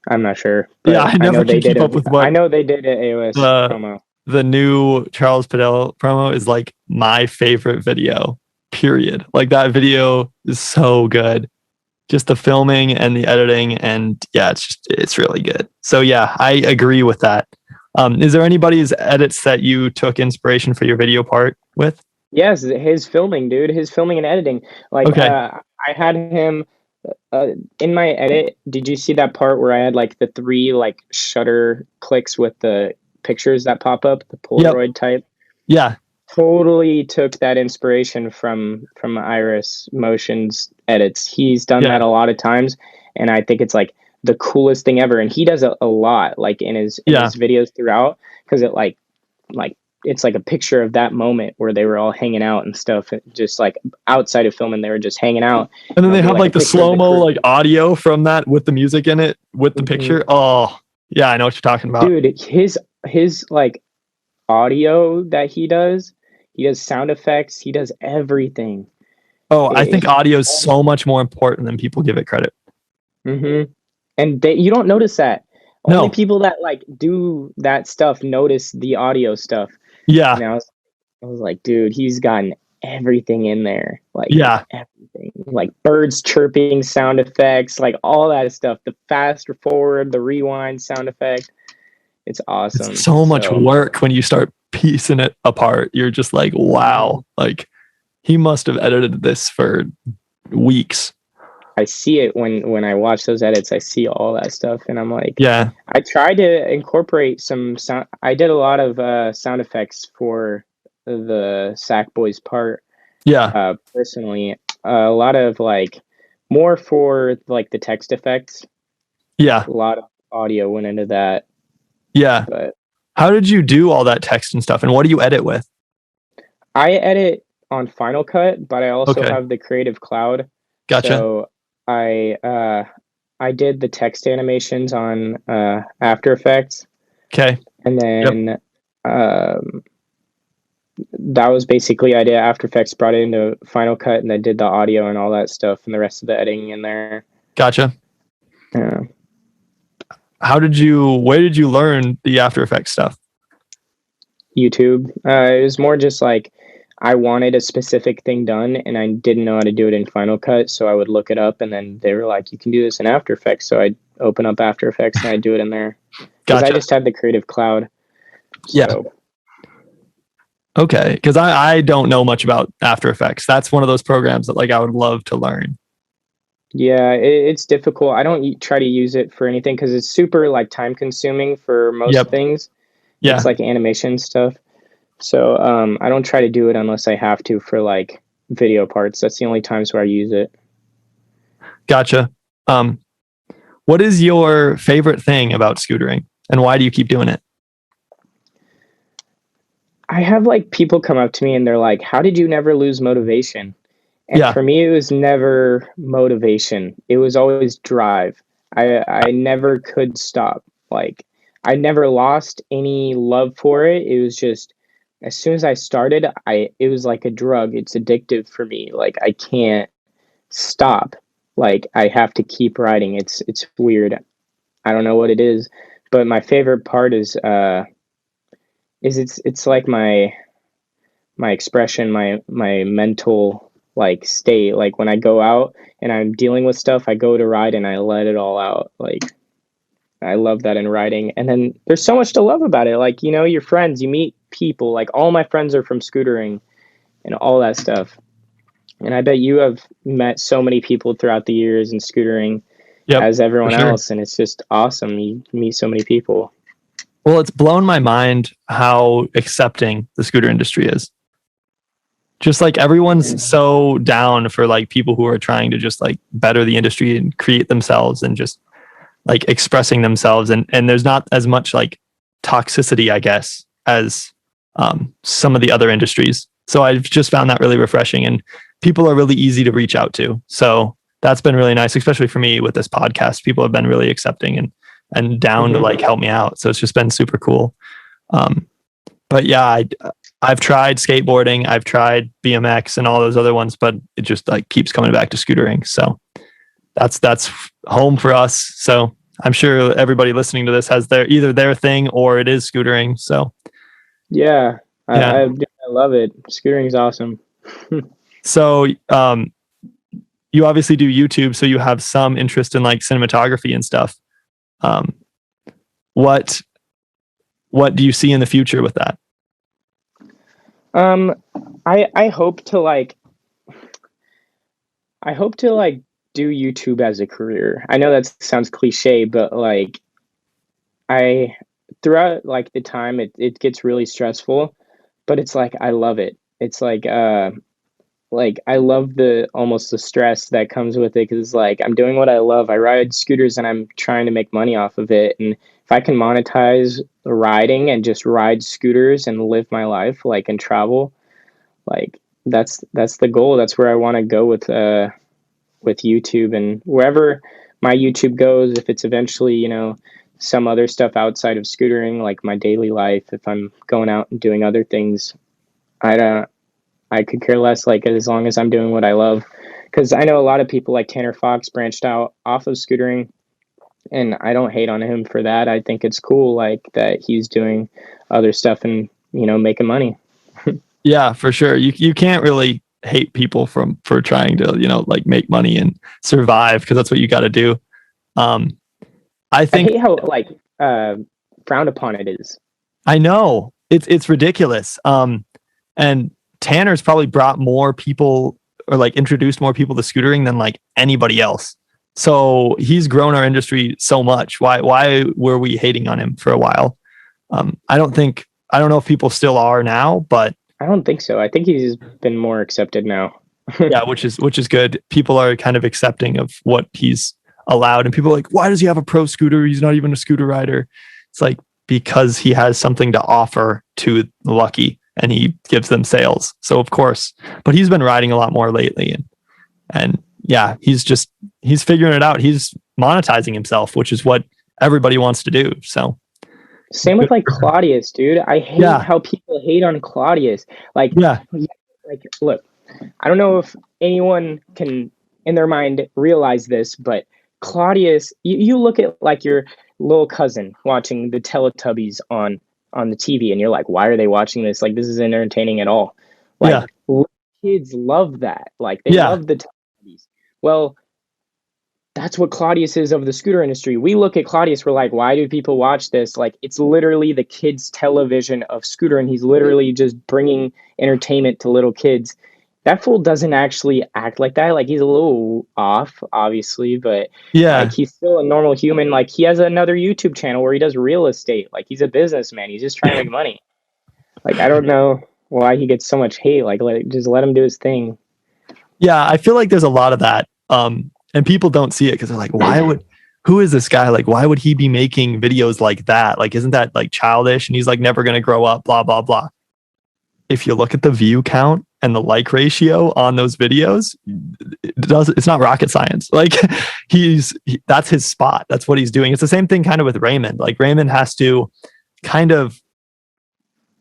I'm not sure. But Yeah, I never can keep up with what I know they did an AOS promo. the new Charles Padel promo is like my favorite video, period. Like that video is so good. Just the filming and the editing, and yeah, it's really good. So yeah, I agree with that. Is there anybody's edits that you took inspiration for your video part with? Yes, his filming, dude. His filming and editing. Like, Okay. I had him in my edit. Did you see that part where I had like the 3 like shutter clicks with the pictures that pop up, the Polaroid type? Yeah. Totally took that inspiration from Iris Motion's edits. He's done Yeah. that a lot of times, and I think it's like the coolest thing ever. And he does a lot, like in his videos throughout, because it like it's like a picture of that moment where they were all hanging out and stuff, just like outside of filming, they were just hanging out. And then they It'll be have like the a picture of slow-mo crew. like audio from that with the music in it with the picture. Oh, yeah, I know what you're talking about. Dude, his like audio that he does sound effects, he does everything. Oh, I think audio is so much more important than people give it credit. And you don't notice that. No. Only people that like do that stuff notice the audio stuff. Yeah. And I was like, dude, he's gotten everything in there. Like, yeah, everything. Like birds chirping sound effects, like all that stuff. The fast forward, the rewind sound effect. It's awesome. It's so much work when you start piecing it apart. You're just like, wow, like he must have edited this for weeks. I see it when I watch those edits. I see all that stuff, and I'm like, yeah. I tried to incorporate some sound. I did a lot of sound effects for the Sackboys part. Yeah. Personally, a lot of like more for like the text effects. Yeah. A lot of audio went into that. Yeah. But how did you do all that text and stuff? And what do you edit with? I edit on Final Cut, but I also have the Creative Cloud. Gotcha. So I did the text animations on After Effects. Okay. And then that was basically I did After Effects, brought it into Final Cut, and then did the audio and all that stuff and the rest of the editing in there. Gotcha. Yeah. Where did you learn the After Effects stuff? YouTube. It was more just like I wanted a specific thing done and I didn't know how to do it in Final Cut, so I would look it up, and then they were like, you can do this in After Effects. So I'd open up After Effects and I'd do it in there. Because I just had the Creative Cloud. So. Yeah. Okay, because I don't know much about After Effects. That's one of those programs that like I would love to learn. Yeah, it's difficult. I don't try to use it for anything because it's super like time consuming for most things. Yeah. It's like animation stuff. So I don't try to do it unless I have to for like video parts. That's the only times where I use it. Gotcha. What is your favorite thing about scootering, and why do you keep doing it? I have like people come up to me and they're like, how did you never lose motivation? And for me, it was never motivation. It was always drive. I never could stop. Like I never lost any love for it. It was just, as soon as I started, it was like a drug. It's addictive for me. Like I can't stop. Like I have to keep riding. It's weird. I don't know what it is, but my favorite part is it's like my expression, my mental like state. Like when I go out and I'm dealing with stuff, I go to ride and I let it all out. Like I love that in riding. And then there's so much to love about it. Like, you know, your friends, you meet people, like all my friends are from scootering and all that stuff. And I bet you have met so many people throughout the years in scootering as everyone else. And it's just awesome. You meet so many people. Well, it's blown my mind how accepting the scooter industry is. Just like everyone's so down for like people who are trying to just like better the industry and create themselves and just like expressing themselves. And there's not as much like toxicity, I guess, as some of the other industries. So I've just found that really refreshing, and people are really easy to reach out to. So that's been really nice, especially for me with this podcast. People have been really accepting and down to like help me out. So it's just been super cool. But yeah, I've tried skateboarding, I've tried BMX and all those other ones, but it just like keeps coming back to scootering. So that's home for us. So I'm sure everybody listening to this has either their thing or it is scootering. So yeah. I love it. Scootering is awesome. So you obviously do YouTube, so you have some interest in like cinematography and stuff. What do you see in the future with that? I hope to like do YouTube as a career. I know that sounds cliche, but like throughout like the time it gets really stressful, but it's like I love it. It's like like I love the almost the stress that comes with it, because like I'm doing what I love. I ride scooters and I'm trying to make money off of it. And if I can monetize riding and just ride scooters and live my life like and travel, like that's the goal. That's where I want to go with YouTube, and wherever my YouTube goes, if it's eventually, some other stuff outside of scootering, like my daily life, if I'm going out and doing other things, I don't I could care less, like as long as I'm doing what I love. Because I know a lot of people like Tanner Fox branched out off of scootering, and I don't hate on him for that. I think it's cool, like that he's doing other stuff and making money. Yeah, for sure. You can't really hate people for trying to, like make money and survive, because that's what you got to do. I I think hate how like frowned upon it is. I know it's ridiculous. And Tanner's probably brought more people, or like introduced more people to scootering than like anybody else. So he's grown our industry so much. Why were we hating on him for a while? I don't know if people still are now, but I don't think so. I think he's been more accepted now. yeah, which is good. People are kind of accepting of what he's allowed, and people are like, why does he have a pro scooter? He's not even a scooter rider. It's like, because he has something to offer to the lucky, and he gives them sales. So of course, but he's been riding a lot more lately, and yeah, he's figuring it out. He's monetizing himself, which is what everybody wants to do. So Same with like Claudius, dude. I hate how people hate on Claudius. Like, look, I don't know if anyone can, in their mind, realize this, but Claudius, you look at like your little cousin watching the Teletubbies on the TV, and you're like, why are they watching this? Like, this isn't entertaining at all. Like, kids love that. Like, they love the Teletubbies. Well, that's what Claudius is of the scooter industry. We look at Claudius, we're like, why do people watch this? Like, it's literally the kids' television of scooter, and he's literally just bringing entertainment to little kids. That fool doesn't actually act like that. Like, he's a little off, obviously, but like, he's still a normal human. Like, he has another YouTube channel where he does real estate. Like, he's a businessman. He's just trying to make money. Like, I don't know why he gets so much hate. Like, just let him do his thing. Yeah, I feel like there's a lot of that. And people don't see it because they're like, who is this guy? Like, why would he be making videos like that? Like, isn't that like childish? And he's like never going to grow up, blah, blah, blah. If you look at the view count and the like ratio on those videos, it's not rocket science. Like that's his spot. That's what he's doing. It's the same thing kind of with Raymond. Like, Raymond has to kind of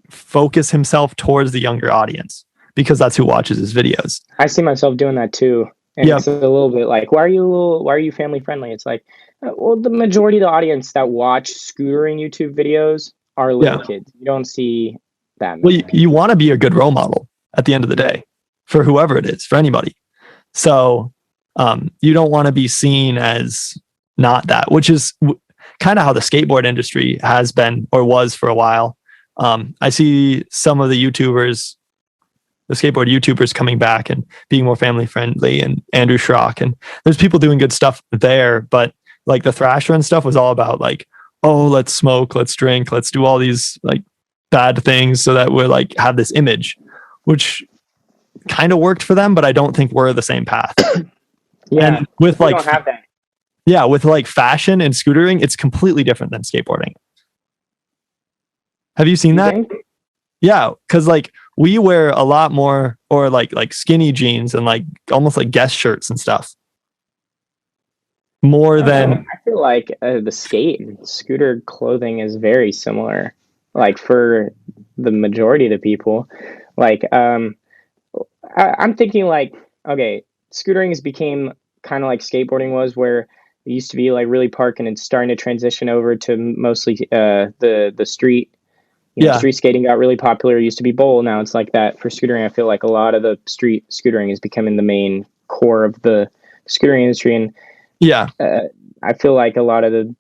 focus himself towards the younger audience because that's who watches his videos. I see myself doing that too. And it's a little bit like, why are you family friendly? It's like, well, the majority of the audience that watch scootering YouTube videos are little kids. You don't see that many. Well, you want to be a good role model at the end of the day for whoever it is, for anybody. So you don't want to be seen as not that, which is kind of how the skateboard industry has been or was for a while. I see some of the skateboard YouTubers coming back and being more family friendly, and Andrew Schrock, and there's people doing good stuff there. But like the Thrasher and stuff was all about like, oh, let's smoke, let's drink, let's do all these like bad things so that we're like have this image, which kind of worked for them, but I don't think we're the same path. And with like, don't have that. Yeah, with like fashion and scootering, it's completely different than skateboarding. Have you seen that? Think? Yeah, because like we wear a lot more, or like skinny jeans and like almost like guest shirts and stuff. More than I feel like the skate and scooter clothing is very similar. Like for the majority of the people, like I'm thinking like, okay, scootering has became kind of like skateboarding was, where it used to be like really park, and it's starting to transition over to mostly the street. Street skating got really popular. It used to be bowl. Now it's like that for scootering. I feel like a lot of the street scootering is becoming the main core of the scootering industry. And I feel like a lot of the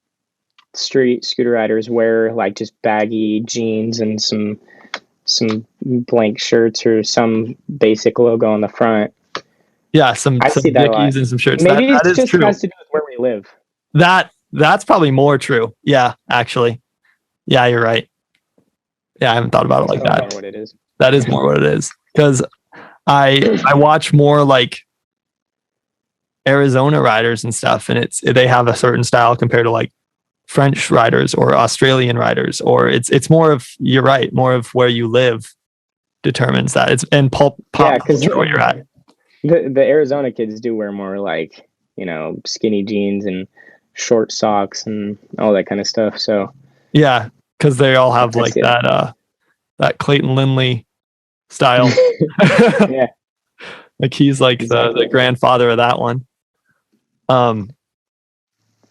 street scooter riders wear like just baggy jeans and some blank shirts or some basic logo on the front. Yeah, some Dickies and some shirts. Maybe that it just true. has to do with where we live. That's probably more true. Yeah, actually. Yeah, you're right. Yeah, I haven't thought about it like that. What it is. That is more what it is. Because I watch more like Arizona riders and stuff, and they have a certain style compared to like French riders or Australian riders, or it's more of, you're right, more of where you live determines that. It's and pop Yeah, because culture where you're at. the Arizona kids do wear more like, skinny jeans and short socks and all that kind of stuff. So Yeah, because they all have I like see it. that Clayton Lindley style. Yeah, Like he's like exactly. the grandfather of that one. Um,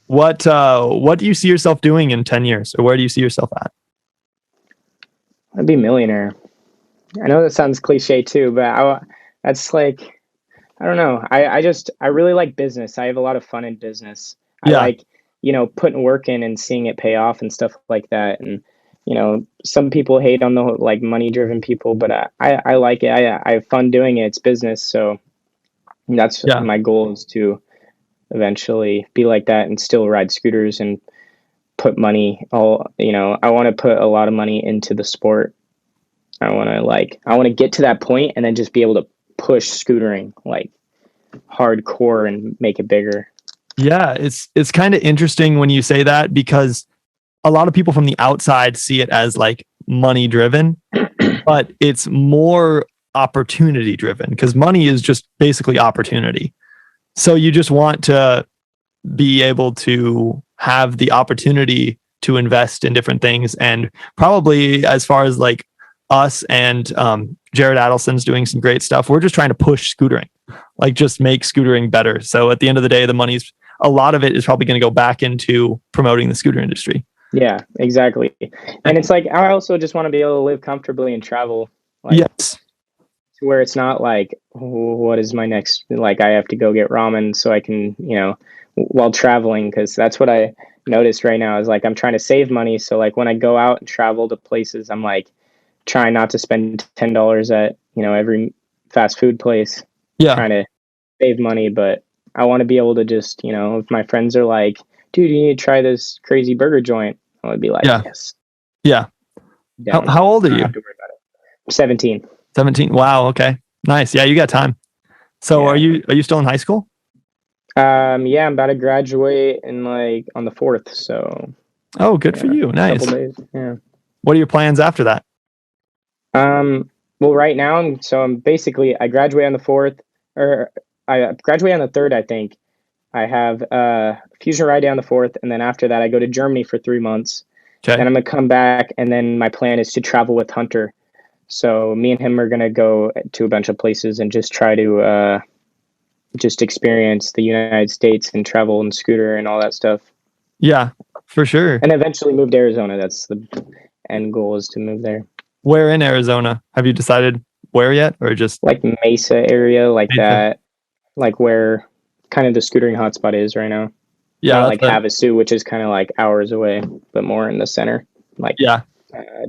what do you see yourself doing in 10 years, or where do you see yourself at? I'd be a millionaire. I know that sounds cliche too, but that's like, I don't know. I really like business. I have a lot of fun in business. I Yeah, like, putting work in and seeing it pay off and stuff like that. And, some people hate on the like money driven people, but I like it. I have fun doing it. It's business. So that's yeah, my goal, is to eventually be like that and still ride scooters and put money I want to put a lot of money into the sport. I want to get to that point and then just be able to push scootering like hardcore and make it bigger. yeah. It's kind of interesting when you say that, because a lot of people from the outside see it as like money driven, but it's more opportunity driven, because money is just basically opportunity. So you just want to be able to have the opportunity to invest in different things. And probably as far as like us and Jared Adelson's doing some great stuff, we're just trying to push scootering, like just make scootering better. So at the end of the day, a lot of it is probably going to go back into promoting the scooter industry. Yeah, exactly. And it's like, I also just want to be able to live comfortably and travel, like, Yes. to where it's not like, what is my next, like, I have to go get ramen so I can, while traveling. Because that's what I noticed right now, is like, I'm trying to save money. So like when I go out and travel to places, I'm like trying not to spend $10 at, every fast food place, Yeah. trying to save money. But I want to be able to just, if my friends are like, dude, you need to try this crazy burger joint, I would be like, Yeah. yes, Yeah. down. How old I are don't you? have to worry about it. 17. 17. Wow. Okay. Nice. Yeah, you got time. So Yeah. are you still in high school? Yeah, I'm about to graduate in like on the 4th. So Oh, good for yeah, you. a couple Nice. days. Yeah. What are your plans after that? Well, right now, I'm basically, I graduate on the 4th, or I graduate on the 3rd, I think. I have Fusion Ride Day on the 4th, and then after that, I go to Germany for 3 months. Okay. Then I'm gonna come back, and then my plan is to travel with Hunter. So me and him are gonna go to a bunch of places and just try to just experience the United States and travel and scooter and all that stuff. Yeah, for sure. And eventually move to Arizona. That's the end goal, is to move there. Where in Arizona? Have you decided where yet, or just Like Mesa area, like Mesa? that, like where kind of the scootering hotspot is right now. Yeah, Not that's like Havasu, which is kind of like hours away, but more in the center, like yeah,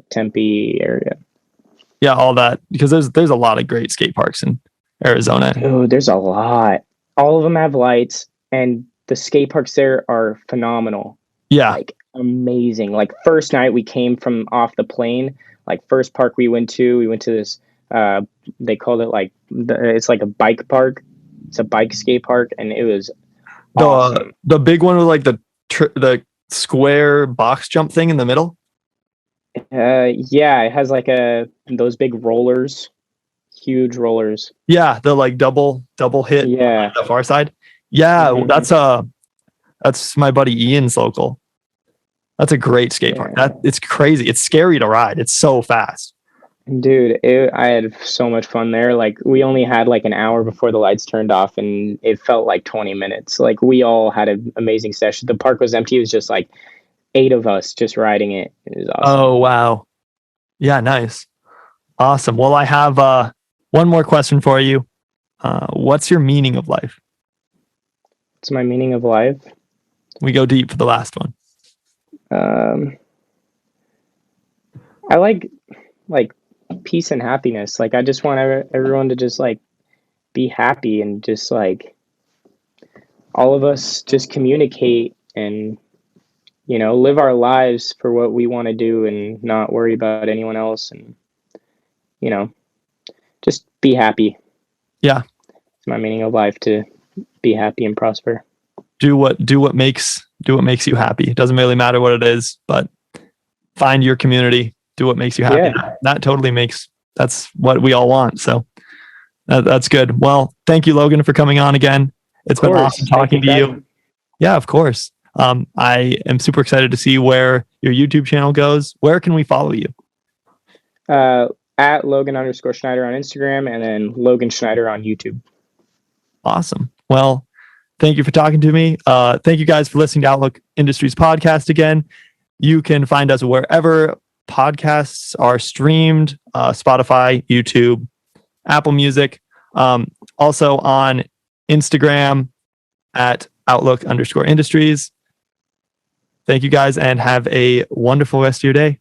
Tempe area. yeah, all that, because there's a lot of great skate parks in Arizona. Oh, there's a lot. All of them have lights, and the skate parks there are phenomenal. Yeah. Like amazing. Like first night we came from off the plane, like first park we went to this they called it like it's like a bike park. It's a bike skate park, and it was awesome. The big one with like the square box jump thing in the middle. Yeah, it has like those big rollers, huge rollers. Yeah, the like double hit Yeah. on the far side. Yeah, Mhm. that's my buddy Ian's local. That's a great skate park. Yeah. It's crazy. It's scary to ride. It's so fast. Dude, I had so much fun there. Like we only had like an hour before the lights turned off, and it felt like 20 minutes. Like we all had an amazing session. The park was empty. It was just like 8 of us just riding it. It was awesome. Oh wow. Yeah, nice. Awesome. Well, I have one more question for you. What's your meaning of life? It's my meaning of life. We go deep for the last one. I like peace and happiness. Like I just want everyone to just like be happy, and just like all of us just communicate and live our lives for what we want to do and not worry about anyone else, and you know just be happy. Yeah. It's my meaning of life, to be happy and prosper. Do what makes you happy. It doesn't really matter what it is, but find your community, do what makes you happy. Yeah. That totally that's what we all want. So that's good. Well, thank you, Logan, for coming on again. It's been awesome talking to you. Yeah, of course. I am super excited to see where your YouTube channel goes. Where can we follow you? At Logan_Schneider on Instagram, and then Logan Schnider on YouTube. Awesome. Well, thank you for talking to me. Thank you guys for listening to Outlook Industries podcast again. You can find us wherever podcasts are streamed, Spotify, YouTube, Apple Music. Also on Instagram at Outlook_Industries. Thank you guys and have a wonderful rest of your day.